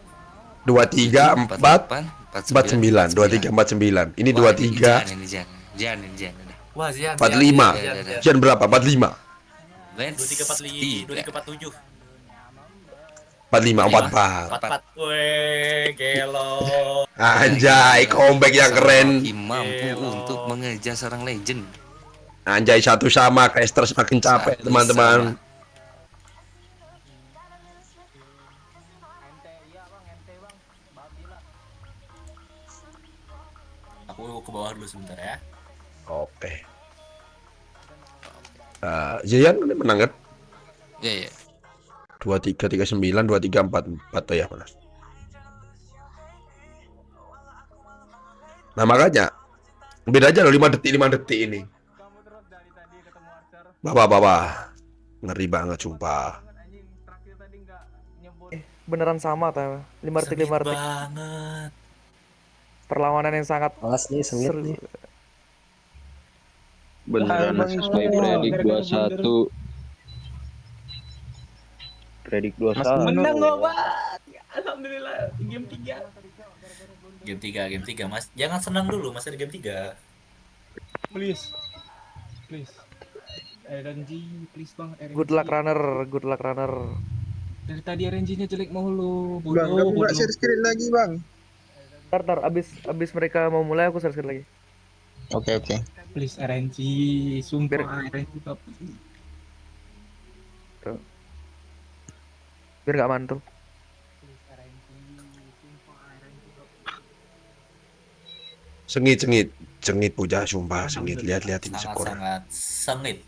23, 4, 49. 23, 49. Ini 23. Jangan. Wah, Zian. 45. Zian berapa? 45. 2345, 2347. 45, 44. 44. Weh, gelo. Anjay, comeback yang keren. Mampu untuk mengejar seorang legend. Anjay, 1 sama. Caster semakin capek, 1 teman-teman. sama. Aku ke bawah dulu sebentar ya. Oke. Zian menang kan? Iya. 23, 39, 23, 44 tuh ya, mana? Nah, makanya beda aja loh 5 detik ini. Bapak. Ngeri banget sumpah. Beneran sama ta? 5 detik. Banget. Perlawanan yang sangat Alas nih, sengit seru. nih. Beneran sesuai predik 21. Predik 21. Menang loh, Pak. Alhamdulillah game 3. Game 3, Mas. Jangan senang dulu, masih ada game 3. Please. RNG, please bang. RNG. Good luck runner. Dari tadi RNG-nya jelek mulu. Bang, kamu nggak share screen lagi, Bang? Ntar abis mereka mau mulai aku share lagi. Oke. Please RNG, sumpah RNG top. Biar nggak mantul. Sengit puja sumpah, sengit. Lihat ini skor. Sangat sengit.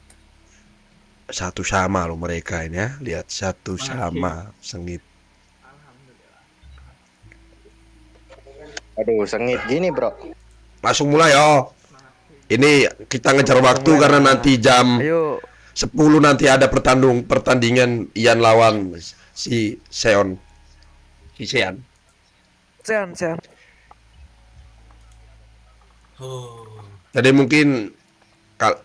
1 sama loh mereka ini ya. Lihat 1 sama, sengit. Aduh, sengit gini, Bro. Langsung mulai yo. Ini kita ngejar waktu karena nanti jam Ayo. 10 nanti ada pertandingan Ian lawan si Sean. Sean. Oh. Jadi mungkin kal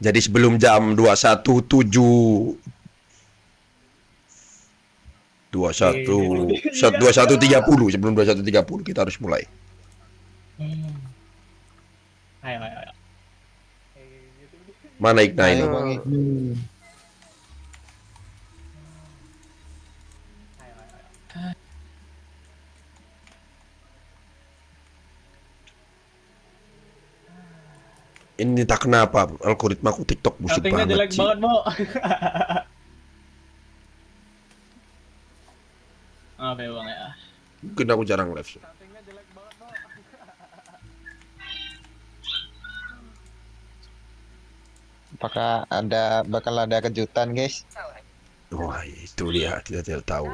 jadi sebelum jam 21.07 21.30 sebelum 21.30 kita harus mulai. Ayo, ayo, ayo. Mana Igna ini? Ayo Bang Igni. Ini tak kenapa algoritmaku TikTok busuk Settingnya banget jelek sih. banget, Bo. Maaf ya, Bang ya. Mungkin aku jarang live. Settingnya jelek banget, Bo. Apakah bakal ada kejutan guys? Wah, itu dia, kita tidak tahu.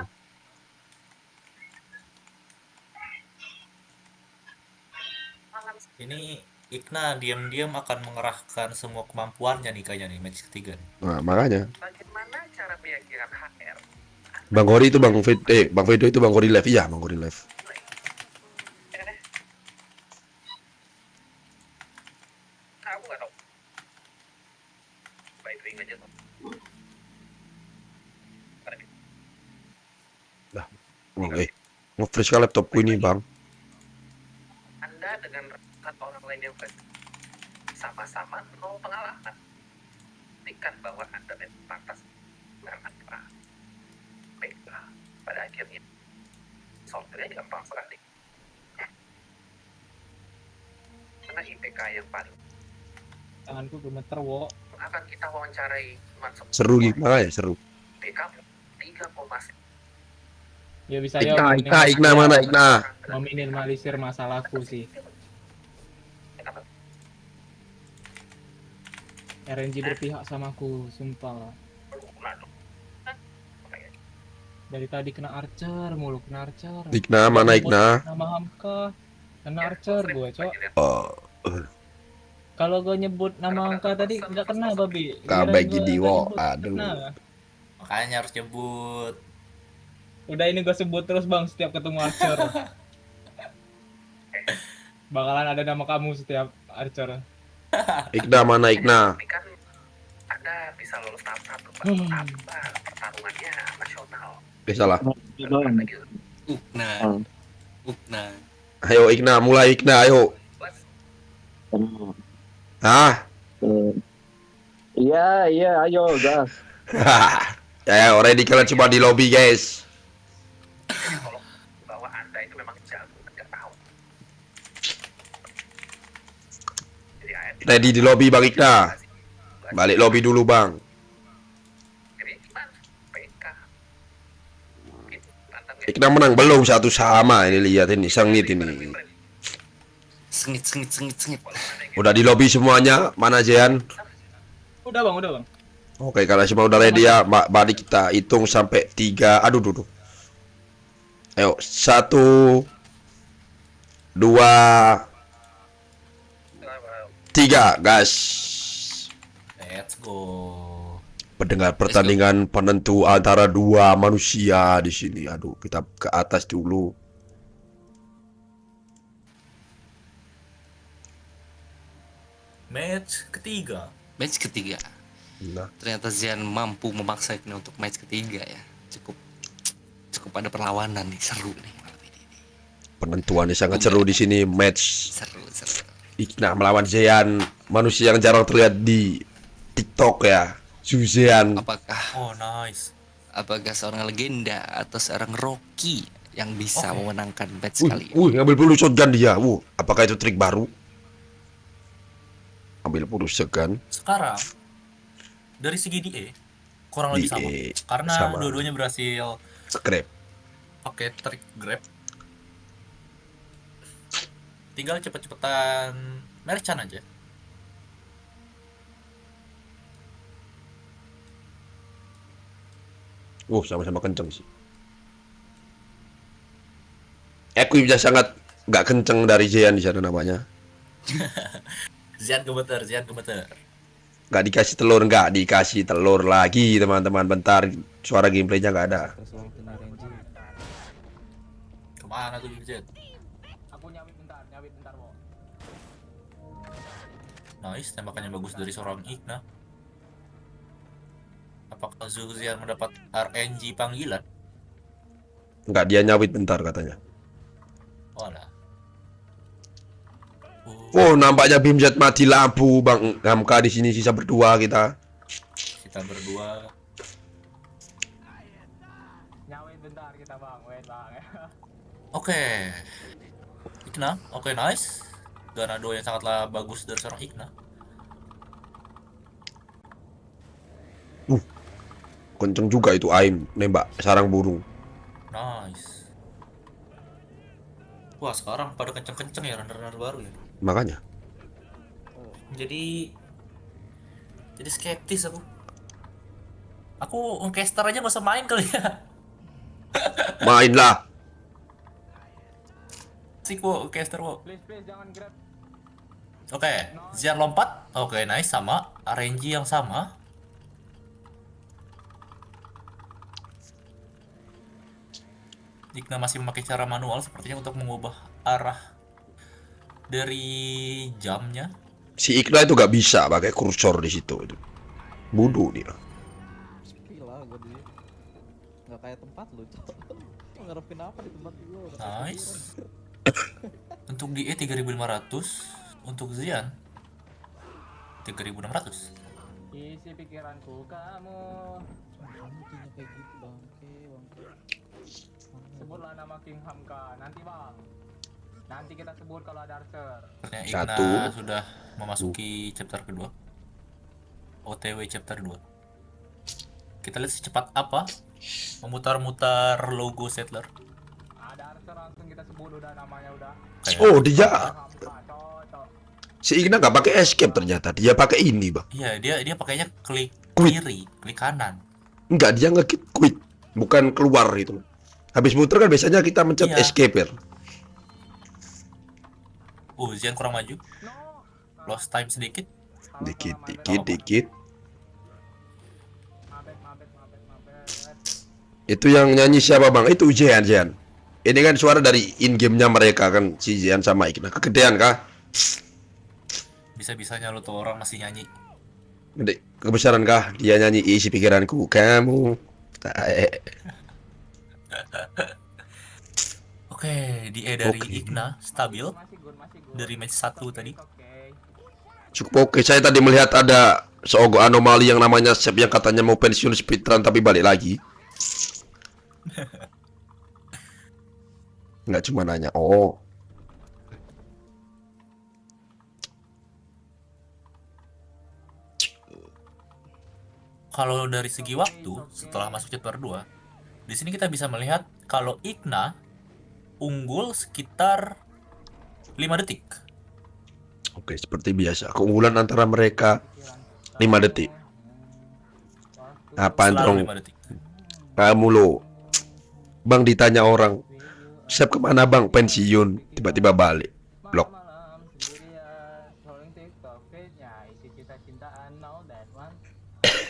Ini Igna diam-diam akan mengerahkan semua kemampuannya nih kayaknya nih match ketiga nih. Nah, makanya. Bagaimana cara meyakinkan HR? Bang Hori itu Bang Vedo itu Bang Hori live. Iya, Bang Hori live. Aku nggak tahu. Baik-baik aja tuh. Nge-freeze kan laptopku ini, Bang. Anda dengan satu orang lain yang sama-sama nol pengalaman. Buktikan bahwa Anda memang pantas dengan Anda. Baiklah, pada akhirnya software gampang sekali. Karena IPK yang paling Tanganku gemeter, Wo. akan kita wawancarai cuma Seru gimana ya, seru. IPK 3,1. Ya bisa ya Igna mana Igna? meminimalisir masalahku sih. RNG berpihak samaku, sumpah. Dari tadi kena Archer mulu, kena Archer. Igna mana Igna? Nama Hamka, kena Archer gue, Cok. Oh, Kalau gue nyebut nama Hamka tadi nggak kena, babi. kabeh Giliran gua gini nggak wo. nyebut, Aduh. kena. Makanya harus nyebut. Udah ini gue sebut terus bang setiap ketemu Archer. Bakalan ada nama kamu setiap Archer. Igna mana Igna? Tapi kan Anda bisa lolos tahap 1 pertarungannya nasional. Salah. Ukna. Ukna. Ayo Igna, mulai Igna, ayo. Hah? Iya, ayo gas. Ya, ready kalian coba di lobby, guys. Kalau bahwa Anda itu memang jago, Anda tahu. Jadi Ready di lobby Bang Igna. Balik lobby dulu Bang. Jadi gimana? PK. Gitu, pantang ya. Igna menang belum satu sama ini, lihat ini sengit ini. Sengit. Udah di lobby semuanya. Mana Jean? Udah bang. Oke, kalau semua udah ready ya, mari kita hitung sampai 3. Aduh, duduk. Ayo, 1 2 3, gas. Let's go. Pendengar pertandingan penentu antara dua manusia di sini. Aduh, kita ke atas dulu. Match ketiga. Match ketiga. Nah, Ternyata Zian mampu memaksa Igna untuk match ketiga ya. Cukup ada perlawanan nih, seru nih malam ini. penentuannya sangat seru di sini, match Seru. Igna melawan Zean, manusia yang jarang terlihat di TikTok ya. Zuzean. Apakah nice. apakah seorang legenda atau seorang Rocky yang bisa memenangkan match kali ini? Ngambil peluru shotgun dia. Apakah itu trik baru? Ambil peluru shotgun. Sekarang dari segi DE kurang lebih sama. DE Karena sama. dua-duanya berhasil Scrap. pakai trik grab. Tinggal cepet-cepetan merchant aja. Sama-sama kenceng sih. Equipnya sangat nggak kenceng dari Zean di sana namanya. Zian gemeter. Nggak dikasih telur lagi teman-teman. Bentar, suara gameplaynya nggak ada. Kemana tuh Zian? Aku nyawit bentar, Bo. Nice, tembakannya bagus dari seorang Igna. Apakah Zuzian mendapat RNG panggilan? Enggak, dia nyawit bentar katanya. Walah. Oh, nampaknya Bimjet mati lampu, Bang Hamka di sini sisa berdua kita. Kita berdua. Nyawit bentar kita, Bang. Wait, Bang. Oke. Igna, oke nice. Ganado yang sangatlah bagus dari seorang Igna. Kenceng juga itu aim nembak sarang burung. Nice. Wah, sekarang pada kenceng-kenceng ya runner-runner baru ya. Makanya. Jadi skeptis aku. Aku caster aja masa main kali ya. Mainlah. Sih kok caster kok. Please jangan grab. Oke, Zian lompat. Oke, nice, sama. RNG yang sama. Igna masih memakai cara manual sepertinya untuk mengubah arah dari jamnya. Si Igna itu gak bisa pakai kursor di situ. Bodoh dia. Gila gue di nggak kayak tempat lu. Mau ngarepin apa di tempat lu? Nice. Untuk DE 3500, untuk Zian 3600. Isi pikiranku kamu. Kayak gitu bangke. Sebutlah nama King Hamka nanti, Bang. Nanti kita sebut kalau ada Archer. Igna Satu. sudah memasuki chapter kedua. OTW chapter 2. Kita lihat secepat apa memutar-mutar logo settler. Ada Archer langsung kita sebut udah namanya udah. Oh, dia Hamka, cocok. si Igna gak pakai escape ternyata. Dia pakai ini, Bang. Iya, dia pakainya klik Quit. kiri, klik kanan. Enggak, dia ngeklik quit, bukan keluar gitu. Habis muter kan biasanya kita mencet Iya. escape ya. Zian kurang maju. Lost time sedikit. Dikit. Mabet. Itu yang nyanyi siapa, Bang? Itu Jian. Ini kan suara dari in game-nya mereka kan, si Jian sama Igna. Kegedean kah? Bisa-bisanya lu tuh orang masih nyanyi. Gede, kebesaran kah? Dia nyanyi isi pikiranku kamu. Oke, DE dari Oke. Igna stabil dari match 1 tadi. Cukup oke. Saya tadi melihat ada seogok anomali yang namanya Sep yang katanya mau pensiun speedrun tapi balik lagi. Nggak cuma nanya. Oh, Kalau dari segi waktu setelah masuk chapter 2, di sini kita bisa melihat kalau Igna unggul sekitar 5 detik. oke, seperti biasa. Keunggulan antara mereka 5 detik. Apaan Selalu dong? 5 detik. Kamu lo. Bang ditanya orang, Sep kemana bang? Pensiun. Tiba-tiba balik. Blok. Malam sendirian, scrolling TikTok feed-nya, isi kisah cintaan, know that one.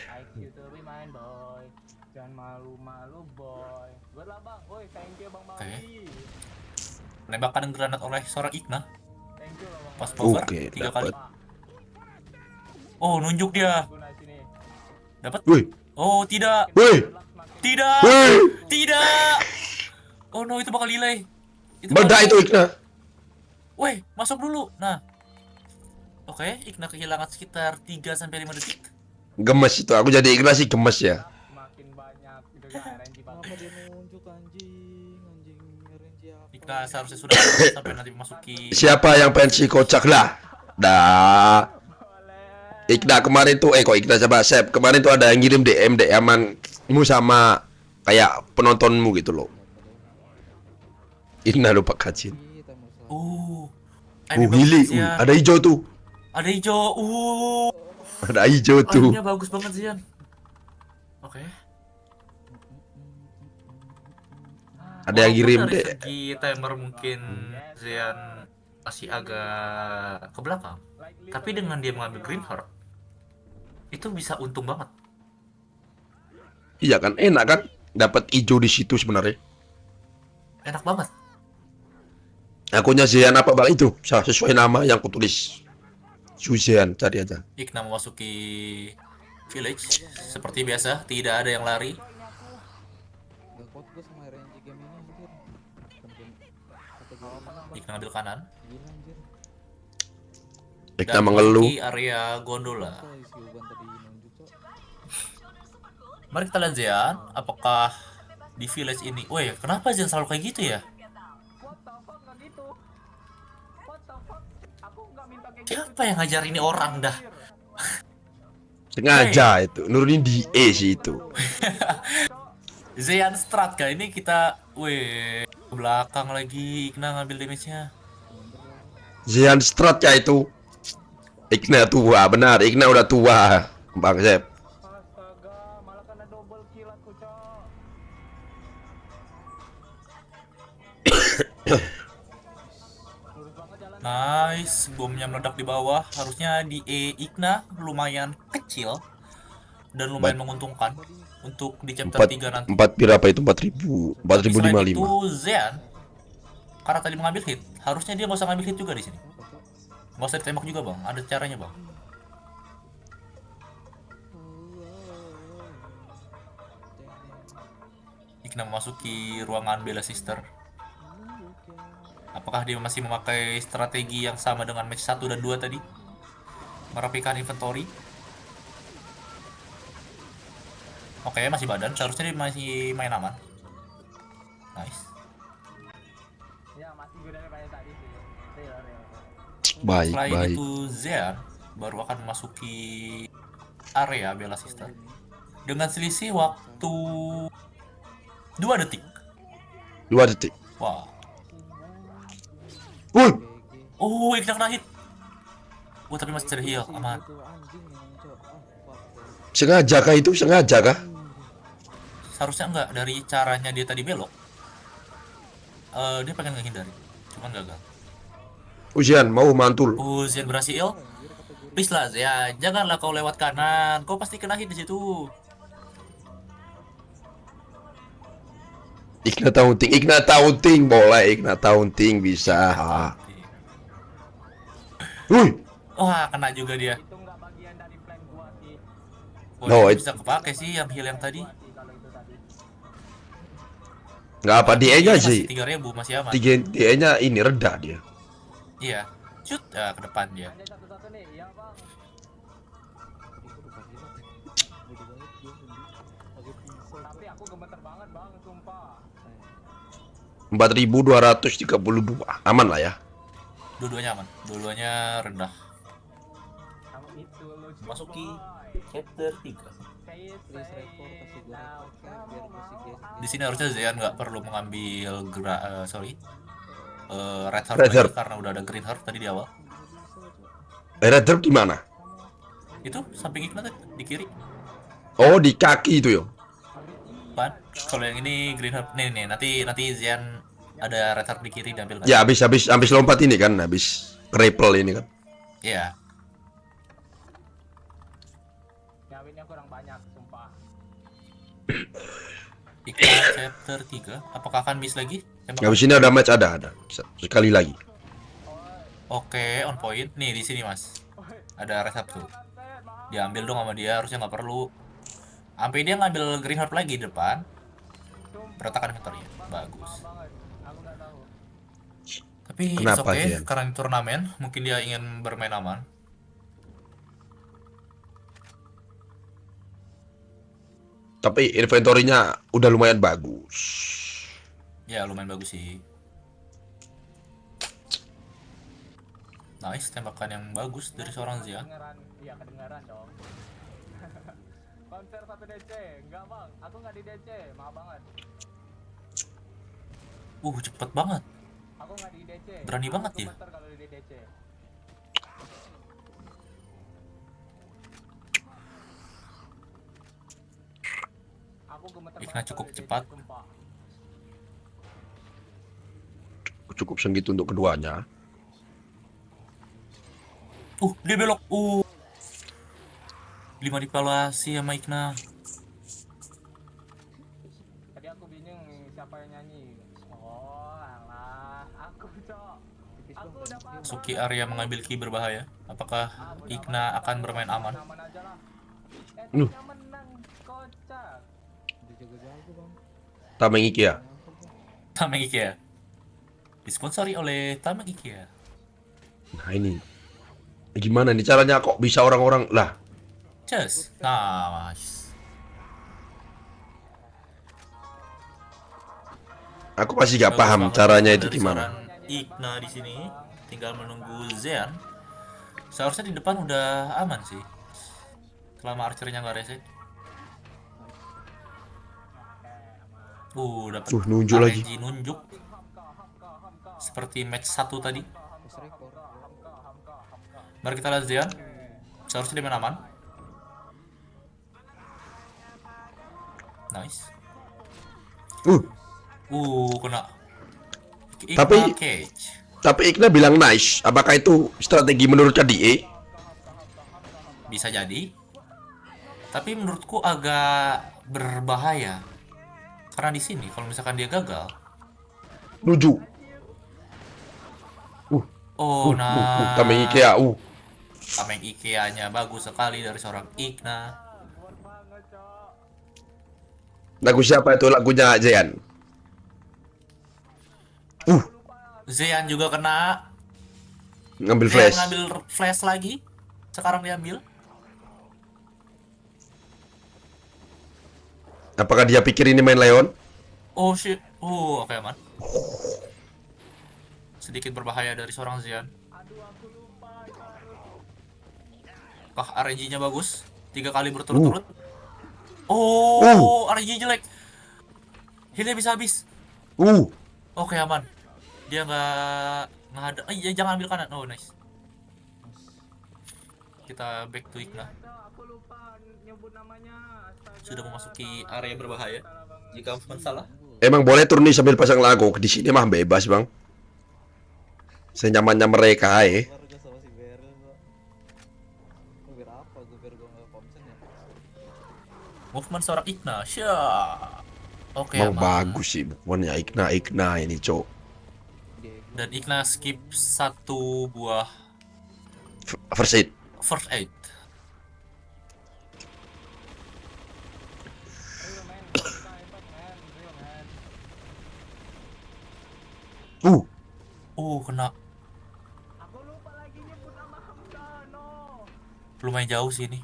I you to be mine, boy. Jangan malu-malu, boy. Good lah, Bang. Woi, thank you, Bang Oke. Mali. Penembakan granat oleh seorang Igna. Thank you loh, Bang Pas Mali. power Oke, 3 kali. dapat. Oh, nunjuk dia. Guna sini. Dapat? Woi, Oh, tidak. woi, Tidak. woi. Tidak. Oh no, itu bakal delay. Beda itu Igna. Weh, masuk dulu. Nah. Oke, Igna kehilangan sekitar 3 sampai 5 detik. Gemes itu. Aku jadi Igna sih gemes ya. Makin banyak gitu ya RNG, Bang. Kenapa dia nunjuk anjing RNG apa? Igna seharusnya sudah sampai nanti memasuki Siapa yang pensi kocak lah? Dah. Igna kemarin tuh, kok Igna sama Sep kemarin tuh ada yang ngirim DM-mu sama kayak penontonmu gitu loh. Igna lupa kacin. Kita mau selamat. Hili, bagus, Zian. ada hijau tuh. Ada hijau. Ada hijau tuh. Aimnya bagus banget Zian. Oke. Ada yang ngirim Walaupun deh. dari segi timer mungkin Zian masih agak ke belakang. Tapi dengan dia mengambil green heart, itu bisa untung banget. Iya kan, enak kan? Dapat hijau di situ sebenarnya. Enak banget. Akunnya Zian apa bang itu? Sesuai nama yang kutulis. Zuzian, cari aja. Ikna memasuki village. Seperti biasa, tidak ada yang lari. Gak kuat gue sama RNG game ini anjir. Bukan game kategori Ikna ambil kanan. gila anjir. Ikna Dan mengeluh. memasuki area gondola. Kok si Uban tadi nunjuk cok. Mari kita lihat Zian, apakah di village ini. Woi, kenapa Zian selalu kayak gitu ya? Siapa yang ngajar ini orang dah? Sengaja itu, nurunin di E sih itu. Zian strat kali ini kita, ke belakang lagi. Ikna ngambil damage-nya. Zian strat ya itu. Ikna tua, benar. Ikna udah tua, Bang Sep. Astaga, malah kena double kill aku, Cok. Nice, bomnya meledak di bawah. Harusnya di E Ikna lumayan kecil dan lumayan menguntungkan untuk di chapter 3 nanti. 4 berapa itu? 4000, Tapi selain itu 4055. Zean karena tadi mengambil hit, harusnya dia nggak usah ngambil hit juga di sini. Nggak usah ditembak juga bang, ada caranya bang. Ikna memasuki ruangan Bella Sister. Apakah dia masih memakai strategi yang sama dengan match 1 dan 2 tadi? Merapikan inventory. Oke, masih badan. Seharusnya dia masih main aman. Nice. Ya, masih gue daripada tadi sih. Real. Baik, Selain baik. itu, Zean baru akan memasuki area Bella Sister dengan selisih waktu 2 detik. 2 detik. Wah. Wuh, Oh, Ikna kena hit. Wah, tapi masih ada heal, aman. Itu anjing yang cok. Ah, fuck. sengaja kah itu? Sengaja kah? Seharusnya enggak, dari caranya dia tadi belok. Dia pengen menghindari, cuman gagal. Ujian mau mantul. Zian berhasil. Please lah, ya janganlah kau lewat kanan. Kau pasti kena hit di situ. Ikna taunting boleh, Ikna taunting bisa. Wuih, Wah, kena juga dia. Itu nggak bagian dari plan gua sih. Wah, No, dia it- bisa kepake sih yang heal yang tadi. Kalau itu tadi. nggak apa DE-nya sih. 3.000 masih aman. DE-nya ini rendah dia. Iya. Shoot ya, ke depan dia. Lanjut satu-satu nih, iya bang. Tapi aku gemeter banget bang, sumpah. 4232. Aman lah ya. Dua-duanya aman. Dua-duanya rendah. Kamu itu lucu. Masuki boy. chapter 3. Say it, Please say report it kasih gue now. report kayak biar gue si guys. Di sini harusnya Zean nggak perlu mengambil red heart Red lagi heart. karena udah ada green heart tadi di awal. Red Drop di mana? Itu samping Ikna tadi di kiri. Oh, di kaki itu yo. Pan. Kalau yang ini green heart nih nanti Zean ada red heart di kiri diambil kan? Ya habis lompat ini kan, habis cripple ini kan. Iya. Nyawinnya kurang banyak, sumpah. Ikna chapter 3. Apakah akan miss lagi? Tembak Habis ini ada match ada. Sekali lagi. Oke, on point. Nih di sini mas. Ada red heart tuh. Diambil dong sama dia. Harusnya nggak perlu. Sampai dia ngambil green heart lagi di depan. Berantakan inventory. Bagus. Banget. Aku nggak tahu. Tapi it's Kenapa, okay, Zian? karena ini turnamen. Mungkin dia ingin bermain aman. Tapi inventorinya udah lumayan bagus. Ya lumayan bagus sih. Nice, tembakan yang bagus dari seorang Zian. Kedengeran, iya kedengeran dong. Konser 1 DC, enggak bang, aku nggak di DC, maaf banget. Cepet banget. Aku nggak di DC. Berani Aku banget dia. gemeter kalau di DC. Aku gemeter Ikna banget cukup kalau di DC, cepat. sumpah. Cukup segitu untuk keduanya. Dia belok. 5 dievaluasi sama Ikna. Tadi aku bingung siapa yang nyanyi. Oh, alah. Aku, Cok. Aku udah paham. Suki Arya mengambil ki berbahaya. Apakah Igna akan bermain aman? Aman aja lah. Nuh. Dia menang, kocak. Dia jago-jago bang. Tameng IKEA. Tameng IKEA. Disponsori oleh Tameng IKEA. Nah ini. Gimana nih caranya kok bisa orang-orang lah? Just nice. Aku masih gak Bagus paham banget caranya itu dari gimana. seorang Igna di sini. Tinggal menunggu Zean. Seharusnya di depan udah aman sih. Selama archernya nggak rese. Dapat Nunjuk lagi. RNG nunjuk. Seperti match 1 tadi. Post record. Mari kita lihat Zean. Seharusnya dia main aman. Nice. Kena. Igna Tapi- Cage. Tapi Ikna bilang nice. Apakah itu strategi menurut KDE? Bisa jadi. Tapi menurutku agak berbahaya. Karena di sini kalau misalkan dia gagal, Nuju. Tameng IKEA. Tameng IKEA-nya bagus sekali dari seorang Igna. Lagu siapa itu? Lagunya Zean. Zean juga kena. Ngambil Zean flash. ngambil flash lagi. Sekarang diambil. Apakah dia pikir ini main Leon? Oh shit. Oke aman. Sedikit berbahaya dari seorang Zean. RNG-nya bagus. 3 kali berturut-turut. RNG jelek. Healnya bisa habis. Oke aman. Dia nggak ada. Jangan ambil kanan. Oh nice. Kita back to Igna. Aku lupa nyebut namanya. Sudah memasuki area berbahaya. Jika Hoffman salah. Emang boleh turun nih sambil pasang lagu. Di sini mah bebas, Bang. Senyamannya mereka, Keluarga sama si Beryl bang. Biar apa gue biar gue nggak konsen ya. Movement seorang Igna. Oke Emang aman. bagus sih bukannya Ikna ini, Cok. Dan Igna skip 1 buah First aid. first aid. Kena. Aku lupa lagi nyebut nama Hamzah. No. Lumayan jauh sih ini.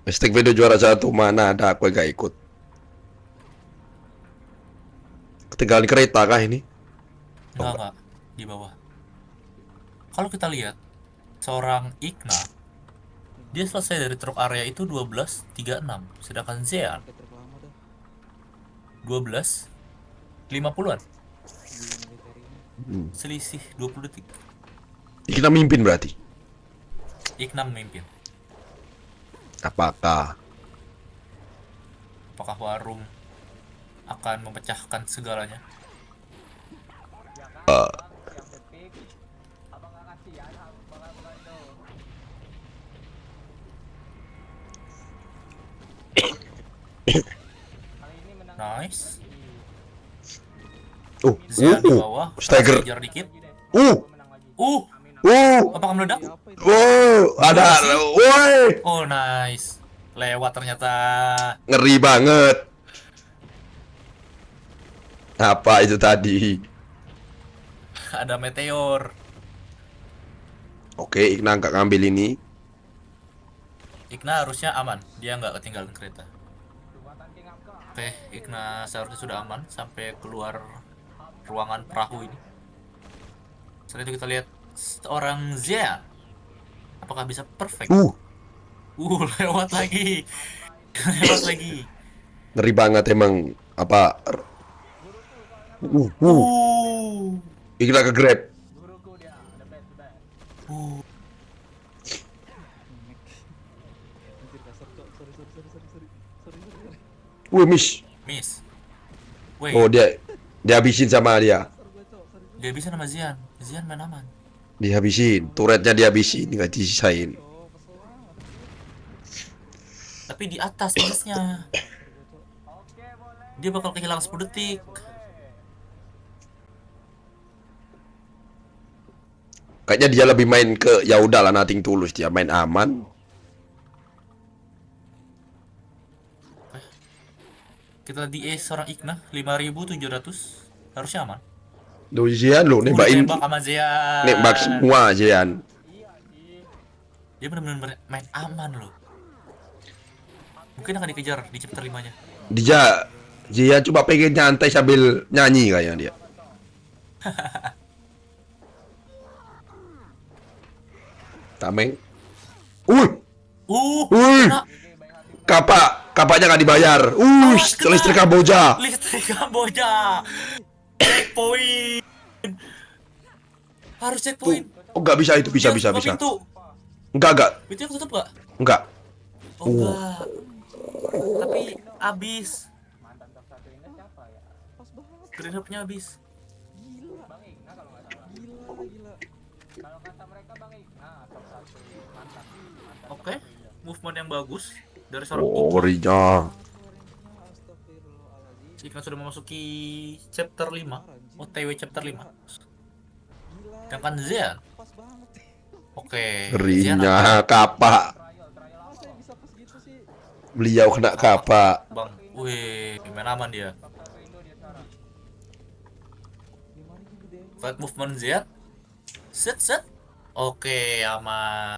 Hashtag video juara 1. Mana ada aku yang gak ikut. Ketinggalan kereta kah ini? Enggak. Di bawah. Kalau kita lihat seorang Igna, dia selesai dari truk area itu 12.36, sedangkan Zean Pakai truk lama dah 12.50-an. di militer ini. Selisih 20 detik. Ikna mimpin berarti. Igna memimpin. Apakah Warung akan memecahkan segalanya? Yang penting abang gak kasihan abang itu. Kali ini menang. Nice. Oh, Zean di bawah. Stagger. Kejar dikit. Uh, Apakah meledak? Apa itu? ada, woi, Oh nice. Lewat ternyata. ngeri banget. Apa itu tadi? Ada meteor. Oke, Ikna nggak ngambil ini. Igna harusnya aman. Dia nggak ketinggalan kereta. Oke, Igna seharusnya sudah aman sampai keluar ruangan perahu ini. Setelah itu kita lihat seorang Zean. Apakah bisa perfect? Lewat lagi. Lewat lagi. Ngeri banget emang apa? Ikna ke grab. Guruku dia, the best. Anjir kasar cok. Sorry. Miss. Wait, Oh, dia dihabisin sama dia. Kasar gue cok. Sorry. dia bisa nama Zean. Zean main aman. Dihabisin, turretnya dihabisin, nggak disisain. Cok, kesel banget. Tapi di atas minusnya. Dia bakal kehilangan 10 detik. Kayaknya dia lebih main ke ya udahlah nothing tulus, dia main aman. Kita di seorang Ikna 5.700 harusnya aman. Zian lo nembakin, Ditembak sama Zean. nembak semua Zian. Dia benar-benar main aman loh. Mungkin akan dikejar di chapter 5-nya. Dia cuma pengen nyantai sambil nyanyi kayaknya dia. Tameng. Kena. Kapaknya nggak dibayar. Listrik Kamboja. Listrik Kamboja. Checkpoint. Harus checkpoint. Oh, nggak bisa itu, bisa. Pintu. Enggak. Pintunya ketutup nggak? Enggak. Oh, enggak. Tapi abis. Mantan top 1 ini siapa ya? Green Herb-nya abis. Bang Igna kalau nggak salah. Gila. Kalau kata mereka Bang Igna top 1 mantan. Oke, movement yang bagus dari seorang Oh, rinya. Si Ikna sudah memasuki chapter 5. OTW chapter 5. Sedangkan Zean. Pas banget. Oke. Rinya kapak. Masa ya bisa pas gitu sih? Beliau kena kapak. Bang, wih, main aman dia. Gimana gitu deh? Fight movement Zean. Set. Oke, aman.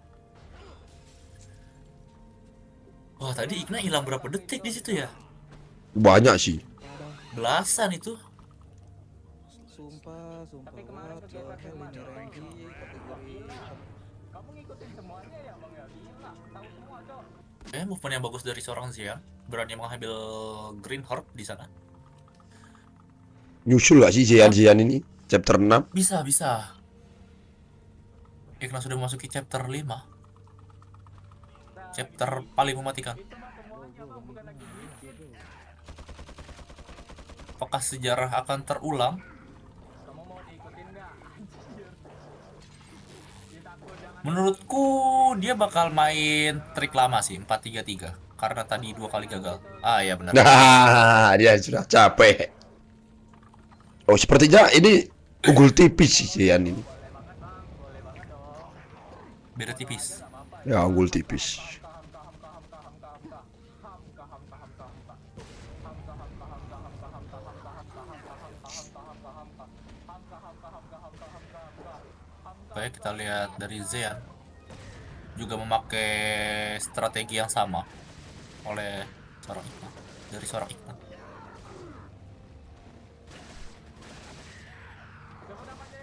Wah, tadi Ikna hilang berapa detik di situ ya? Banyak sih. Belasan itu. Sumpah. Tapi kemarin Wah, kegiatan Cok, Herman, ini Cok. ranking kategori Kamu ngikutin semuanya ya Bang ya? Gila, tahu semua Cok. Movement yang bagus dari seorang Zean. Berani mengambil Green Herb di sana. Nyusul gak sih Zian ini? Chapter 6. Bisa. Ikna sudah memasuki chapter 5. Chapter paling mematikan. Apakah sejarah akan terulang? Kamu mau diikutin nggak? Anjir. Ditakut jangan. Menurutku dia bakal main trik lama sih, 4-3-3. Karena tadi 2 kali gagal. Ah ya benar. Nah, dia sudah capek. Oh, sepertinya ini unggul tipis sih Zian ini. Beda tipis. Ya, unggul tipis. Baik, kita lihat dari Zean juga memakai strategi yang sama oleh seorang Ikna. Dari seorang Ikna.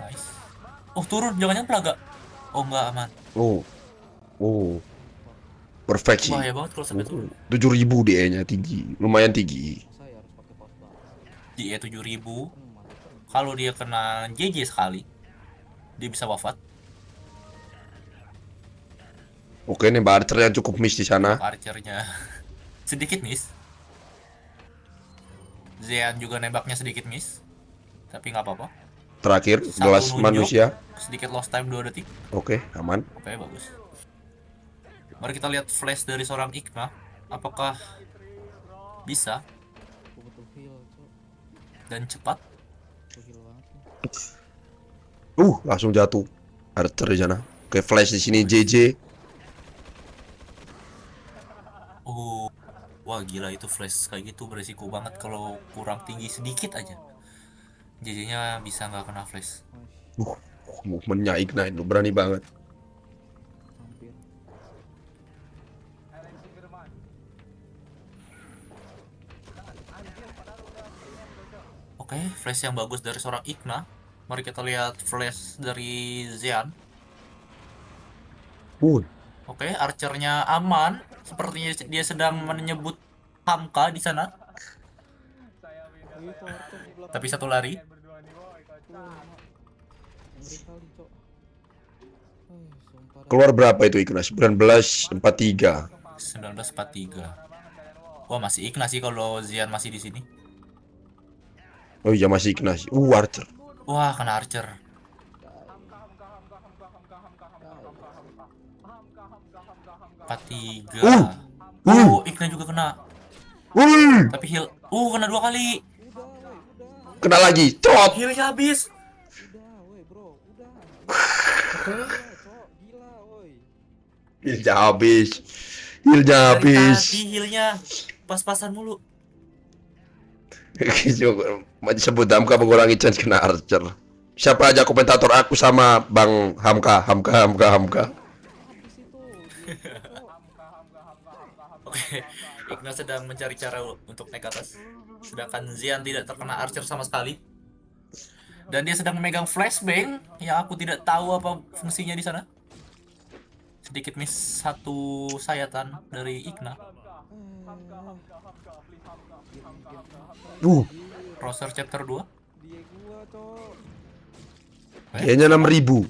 Nice. Oh, turun, jangan pelaga. Oh, enggak aman. Oh. Perfect sih. Bahaya banget kalau sampai turun. 7.000 DE-nya tinggi, lumayan tinggi. Masa ya harus pakai paus banget? Di 7.000. Kalau dia kena JJ sekali, dia bisa wafat. Oke, nembak archer yang cukup miss di sana. Archernya sedikit miss. Zean juga nembaknya sedikit miss. Tapi nggak apa-apa. Terakhir, Satu gelas nunjuk, manusia. Sedikit lost time 2 detik. Oke, aman. Oke, bagus. Mari kita lihat flash dari seorang Ikna. Apakah bisa Aku betul heal, Cok. dan cepat? Aku heal banget nih. Langsung jatuh. Archer di sana. Oke, flash di sini JJ. Wah gila, itu flash kayak gitu beresiko banget kalau kurang tinggi sedikit aja. JJ-nya bisa nggak kena flash. Movementnya Ignite lu berani banget. Hampir. Oke, flash yang bagus dari seorang Ikna. Mari kita lihat flash dari Zean. Oke, archernya aman. Sepertinya dia sedang menyebut Hamka di sana. Itu Arthur di belakang. Tapi satu lari. Ngeri kali, Cok. Sumpah dah. Keluar berapa itu Ignite? 1943. 1943. Wah, masih Ikna sih kalau Zean masih di sini. Oh iya, masih Ignite. Archer. Wah, kena archer. Tiga. Ikna juga kena. Tapi heal. Kena 2 kali. Kena lagi. Cot. Healnya habis. Udah, weh, bro. Udah. Gila, woi. Healnya habis. Healnya Dari habis. tadi healnya pas-pasan mulu. Masih sebut Hamka mengurangi chance kena Archer. Siapa aja komentator aku sama Bang Hamka. Habis itu. Oke, Igna sedang mencari cara untuk naik ke atas. Sedangkan Zian tidak terkena Archer sama sekali. Dan dia sedang memegang flashbang yang aku tidak tahu apa fungsinya di sana. Sedikit miss satu sayatan dari Igna. Roster chapter 2. Dia gua, Cok. Kayaknya 6.000.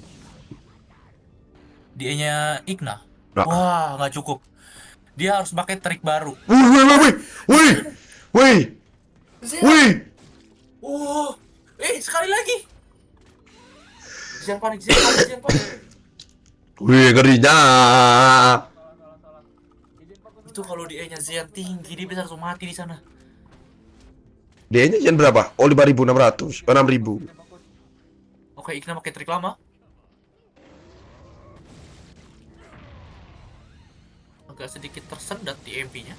Dia-nya Igna. Nah. Wah, nggak cukup. Dia harus pakai trik baru. Wih. Oh, sekali lagi. Zian panik. Wih, ngerinya. Itu kalau dia-nya Zian tinggi, dia bisa langsung mati di sana. Dia-nya Yen berapa? Oh, 5.600. 6.000. Oke, Igna pakai trik lama. Agak sedikit tersendat di MP-nya.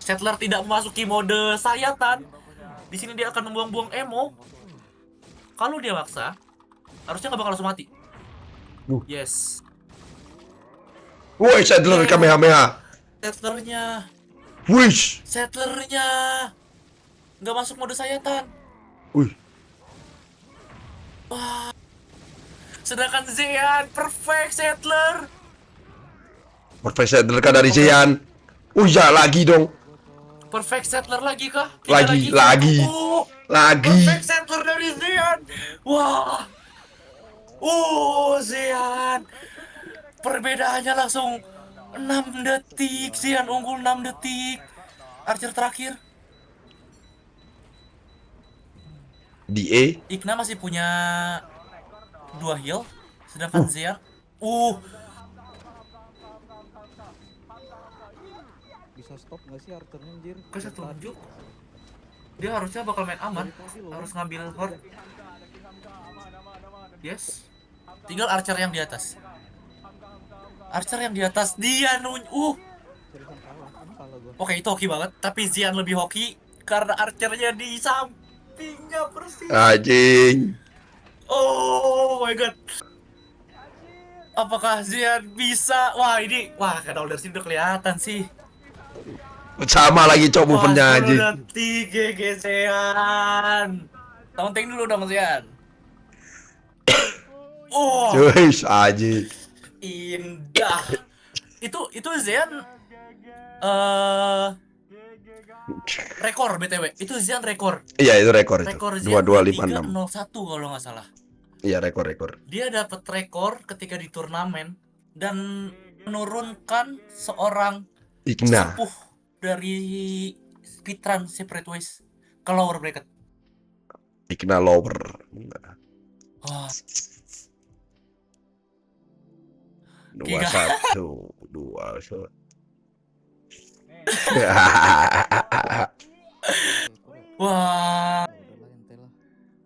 Settler tidak memasuki mode sayatan. Di sini dia akan membuang-buang emo. Kalau dia maksa, harusnya nggak bakal langsung mati. Yes. Woi, Sadler Kamehameha. Settlernya nggak masuk mode sayatan. Wih. Wah. Sedangkan Zian perfect settler. Perfect Sadler kan dari Zian. Ya lagi dong. Perfect settler lagi kah? Lagi. Perfect settler dari Zian. Wah. Zian. Perbedaannya langsung 6 detik. Zian unggul 6 detik. Archer terakhir. DA. Igna masih punya 2 heal. Sedangkan Zian. Bisa stop nggak sih Arthurnya anjir? Kasih tunjuk. Dia harusnya bakal main aman. Harus ngambil horde. Yes. Tinggal Archer yang di atas. Dia Oke, itu hoki banget. Tapi Zian lebih hoki karena Archernya di sampingnya persis. Anjing. Oh my god. Apakah Zian bisa? Wah, karena dari sini udah kelihatan sih. Sama lagi cok movementnya anjing. 10 detik GG Zian. Taunting dulu dong Zian. Cuy, anjing. Indah. Itu Zian rekor BTW. Itu Zian rekor. Iya, itu rekor itu. Rekor Zian 2256. 301 kalau nggak salah. Iya, rekor. Dia dapat rekor ketika di turnamen dan menurunkan seorang Igna. sepuh dari speedrun Separate Ways ke lower bracket. Igna lower. Oh. 21 21. Wah.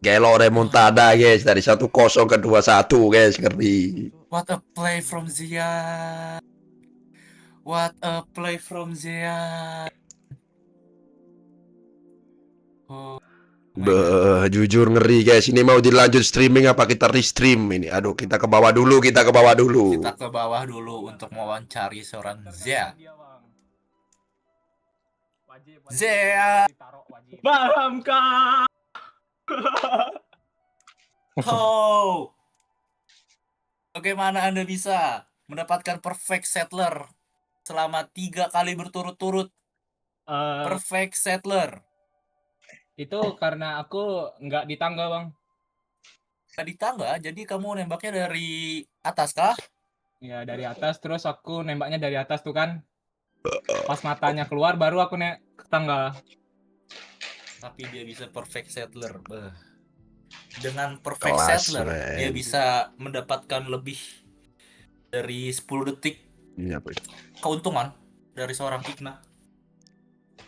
Gelo remontada guys dari 1-0 ke 2-1 guys, ngeri. What a play from Zian. Jujur ngeri guys. Ini mau dilanjut streaming apa kita restream ini? Aduh, kita ke bawah dulu. Kita ke bawah dulu untuk mewawancari seorang Zian. Paham kah? Bagaimana Anda bisa mendapatkan perfect settler selama 3 kali berturut-turut? Perfect settler. Itu karena aku nggak di tangga, Bang. Nggak di tangga, jadi kamu nembaknya dari atas kah? Ya, dari atas, terus aku nembaknya dari atas tuh kan. Pas matanya keluar, baru aku ke tangga. Tapi dia bisa perfect settler. Dengan perfect settler, dia bisa mendapatkan lebih dari 10 detik keuntungan dari seorang Igna.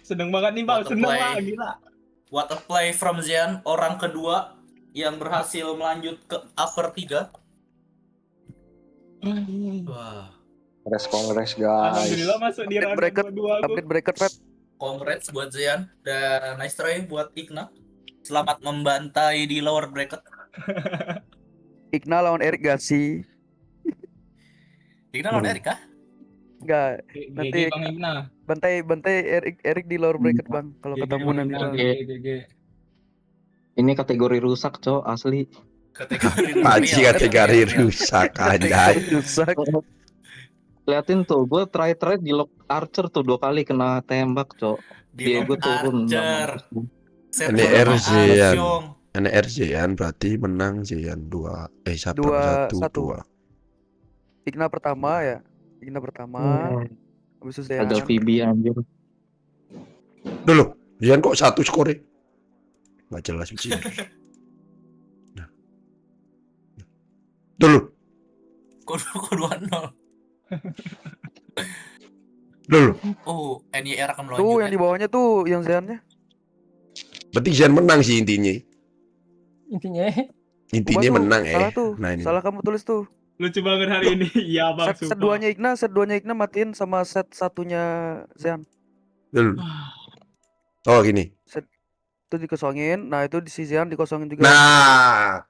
Seneng banget nih, Bang. Seneng lah, gila. What a play from Zian, orang kedua yang berhasil melanjut ke upper 3. Wah, Kongres guys. Alhamdulillah masuk di Update rank bracket, kedua aku. update bracket, Feb. congrats buat Zean dan nice try buat Igna. Selamat membantai di lower bracket. Igna lawan Erik gak sih? Igna lawan Erik kah? Enggak. Nanti GG Bang Ibna. bantai Erik di lower bracket, Bang. Kalau GG ketemu Bang nanti, Ibna, Bang. GG. Ini kategori rusak, Cok, asli. Kategori Paci real. kategori rusak anjay. Rusak. Liatin tuh, gue try di lock Archer tuh 2 kali kena tembak, Cok. Di Diego Lock turun. Archer. Set Ini sama Zian. Arsyong. NR Zian berarti menang Zian 2 siapa 1 2. Igna pertama ya. Igna pertama. Habis itu Ada Zean. Phoebe anjir. Dulu, Zian kok 1 skornya? Nggak jelas Zian. Nah. Dulu, Kok 2-0. dulu. Oh, NYR akan melawan Tuh Junet. yang di bawahnya tuh yang Zeannya. Berarti Zian menang sih intinya. Intinya Intinya Coba tuh, menang salah tuh. Nah ini. Salah kamu tulis tuh. Lucu banget hari ini. Iya Bang, Set sumpah. duanya Igna matiin sama set satunya Zean. Dulu. Oh gini. Itu dikosongin. Nah, itu si Zean dikosongin juga. Nah.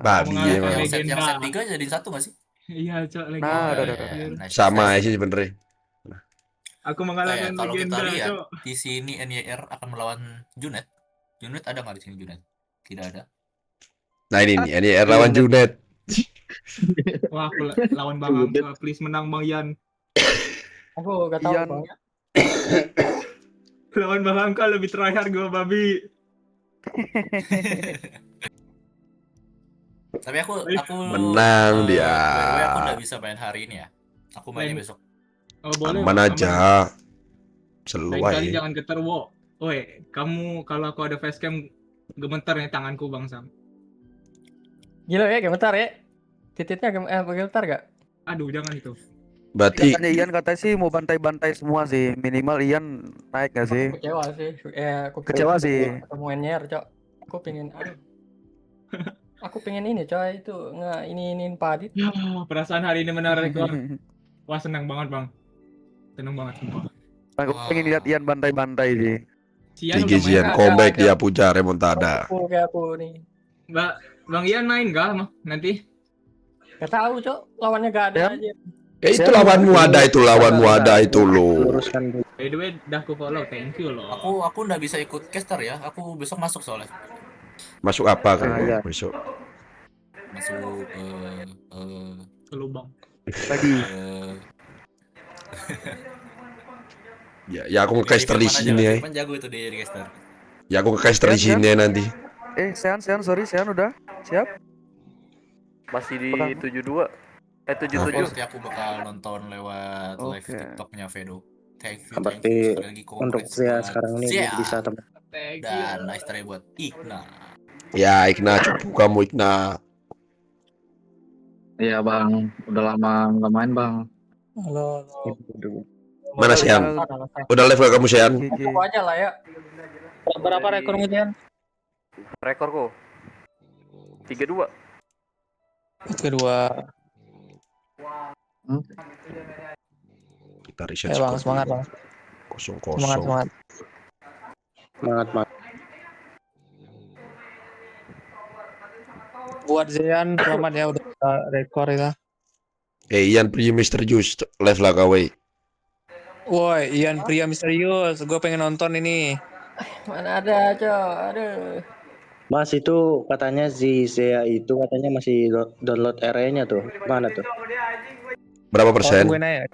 Babi Mengalahkan emang. legenda. Yang set 3 jadi 1 nggak sih? Iya, Cok, legenda. Nah, udah. Nice, Sama nice. aja sih sebenarnya. Aku mengalahkan Kalau kita legenda, lihat Cok. di sini NYR akan melawan Junet. Junet ada nggak di sini Junet? Tidak ada. Nah ini nih, NYR lawan Junet. Wah, aku lawan Bang Angka. Please menang Bang Yan. aku gak tahu Ian. Bang. Lawan Bang Angka lebih tryhard gue, babi. Tapi aku Menang dia. by the way, aku nggak bisa main hari ini ya. Aku mainnya Main. besok. Oh, boleh. Aman Bang, aja. Lain kali Seluai. jangan getar, wo. Woi, kamu kalau aku ada facecam gemetar nih tanganku Bang Sam. Gila ya, gemetar ya. Titiknya gemetar gak? Aduh, jangan itu. Berarti Katanya Ian katanya sih mau bantai-bantai semua sih. Minimal Ian naik gak sih? Kecewa sih. Aku Kecewa sih. ketemu NYR, Cok. Aku pengen aku pengen ini, coy, itu iniin Padit. Ya, perasaan hari ini menarik rekor. Wah, senang banget Bang. Senang banget sumpah. Aku pengen lihat Ian bantai-bantai sih. Sian Tinggi udah main. Zian comeback dia puja remontada. Aku kayak aku nih. Bang Ian main gak nanti? Gak tahu, Cok. Lawannya gak ada aja. Ya itu lawanmu ada itu lo. By the way, dah aku follow. Thank you loh. Aku nggak bisa ikut caster ya. Aku besok masuk soalnya. Masuk apa kan besok? Masuk Ke lubang. Lagi. Ya aku nge-caster di sini ya. Firman jago itu dia di caster. Ya aku nge-caster di sini ya nanti. Sean, sorry, Sean udah siap? Masih di 72. 77. Nanti aku bakal nonton lewat live Oke. TikToknya Vedo. Thank you Berarti sekali lagi untuk pria sekarang ini Siap. bisa teman. Thank you. Dan nice try buat Igna. Ya Igna cupu kamu Igna. Iya Bang, udah lama nggak main Bang. Halo. Mana Sean? Udah live gak kamu Sean? Aku aja lah ya. Berapa rekornya Jan? Rekorku 32. Kedua. Kita riset Bang, skor semangat dulu. Bang. 0-0. Semangat. Buat Zean selamat ya udah rekor ya. Ian Pri Mr. Juice live lah kawe. Woi, Ian pria misterius, gue pengen nonton ini. Mana ada, Cok. Aduh. Mas itu katanya si Zea itu katanya masih download RE-nya tuh. Mana tuh? Berapa persen? Tungguin aja.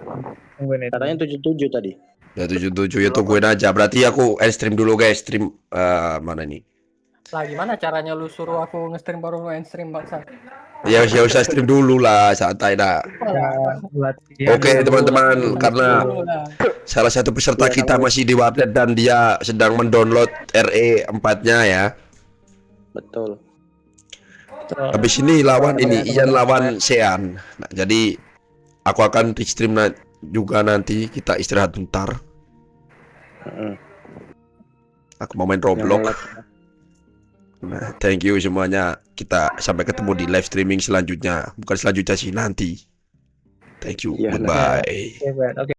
Katanya 77 tadi. Ya 77 ya tungguin aja. Berarti aku end stream dulu guys. Stream mana nih? Lah gimana caranya lu suruh aku nge-stream baru lu end-stream bangsa? Ya usah stream dulu lah, santai dah. Oke teman-teman, karena salah satu peserta kita masih di warnet dan dia sedang mendownload RE 4-nya ya. Betul. Habis ini lawan ini Ian lawan Sean. Nah, jadi aku akan di-stream juga nanti, kita istirahat bentar. Aku mau main Roblox. Nah, thank you semuanya. Kita sampai ketemu di live streaming selanjutnya. Bukan selanjutnya sih, nanti. Thank you. Iyalah. Goodbye. Oke, Bang. Oke.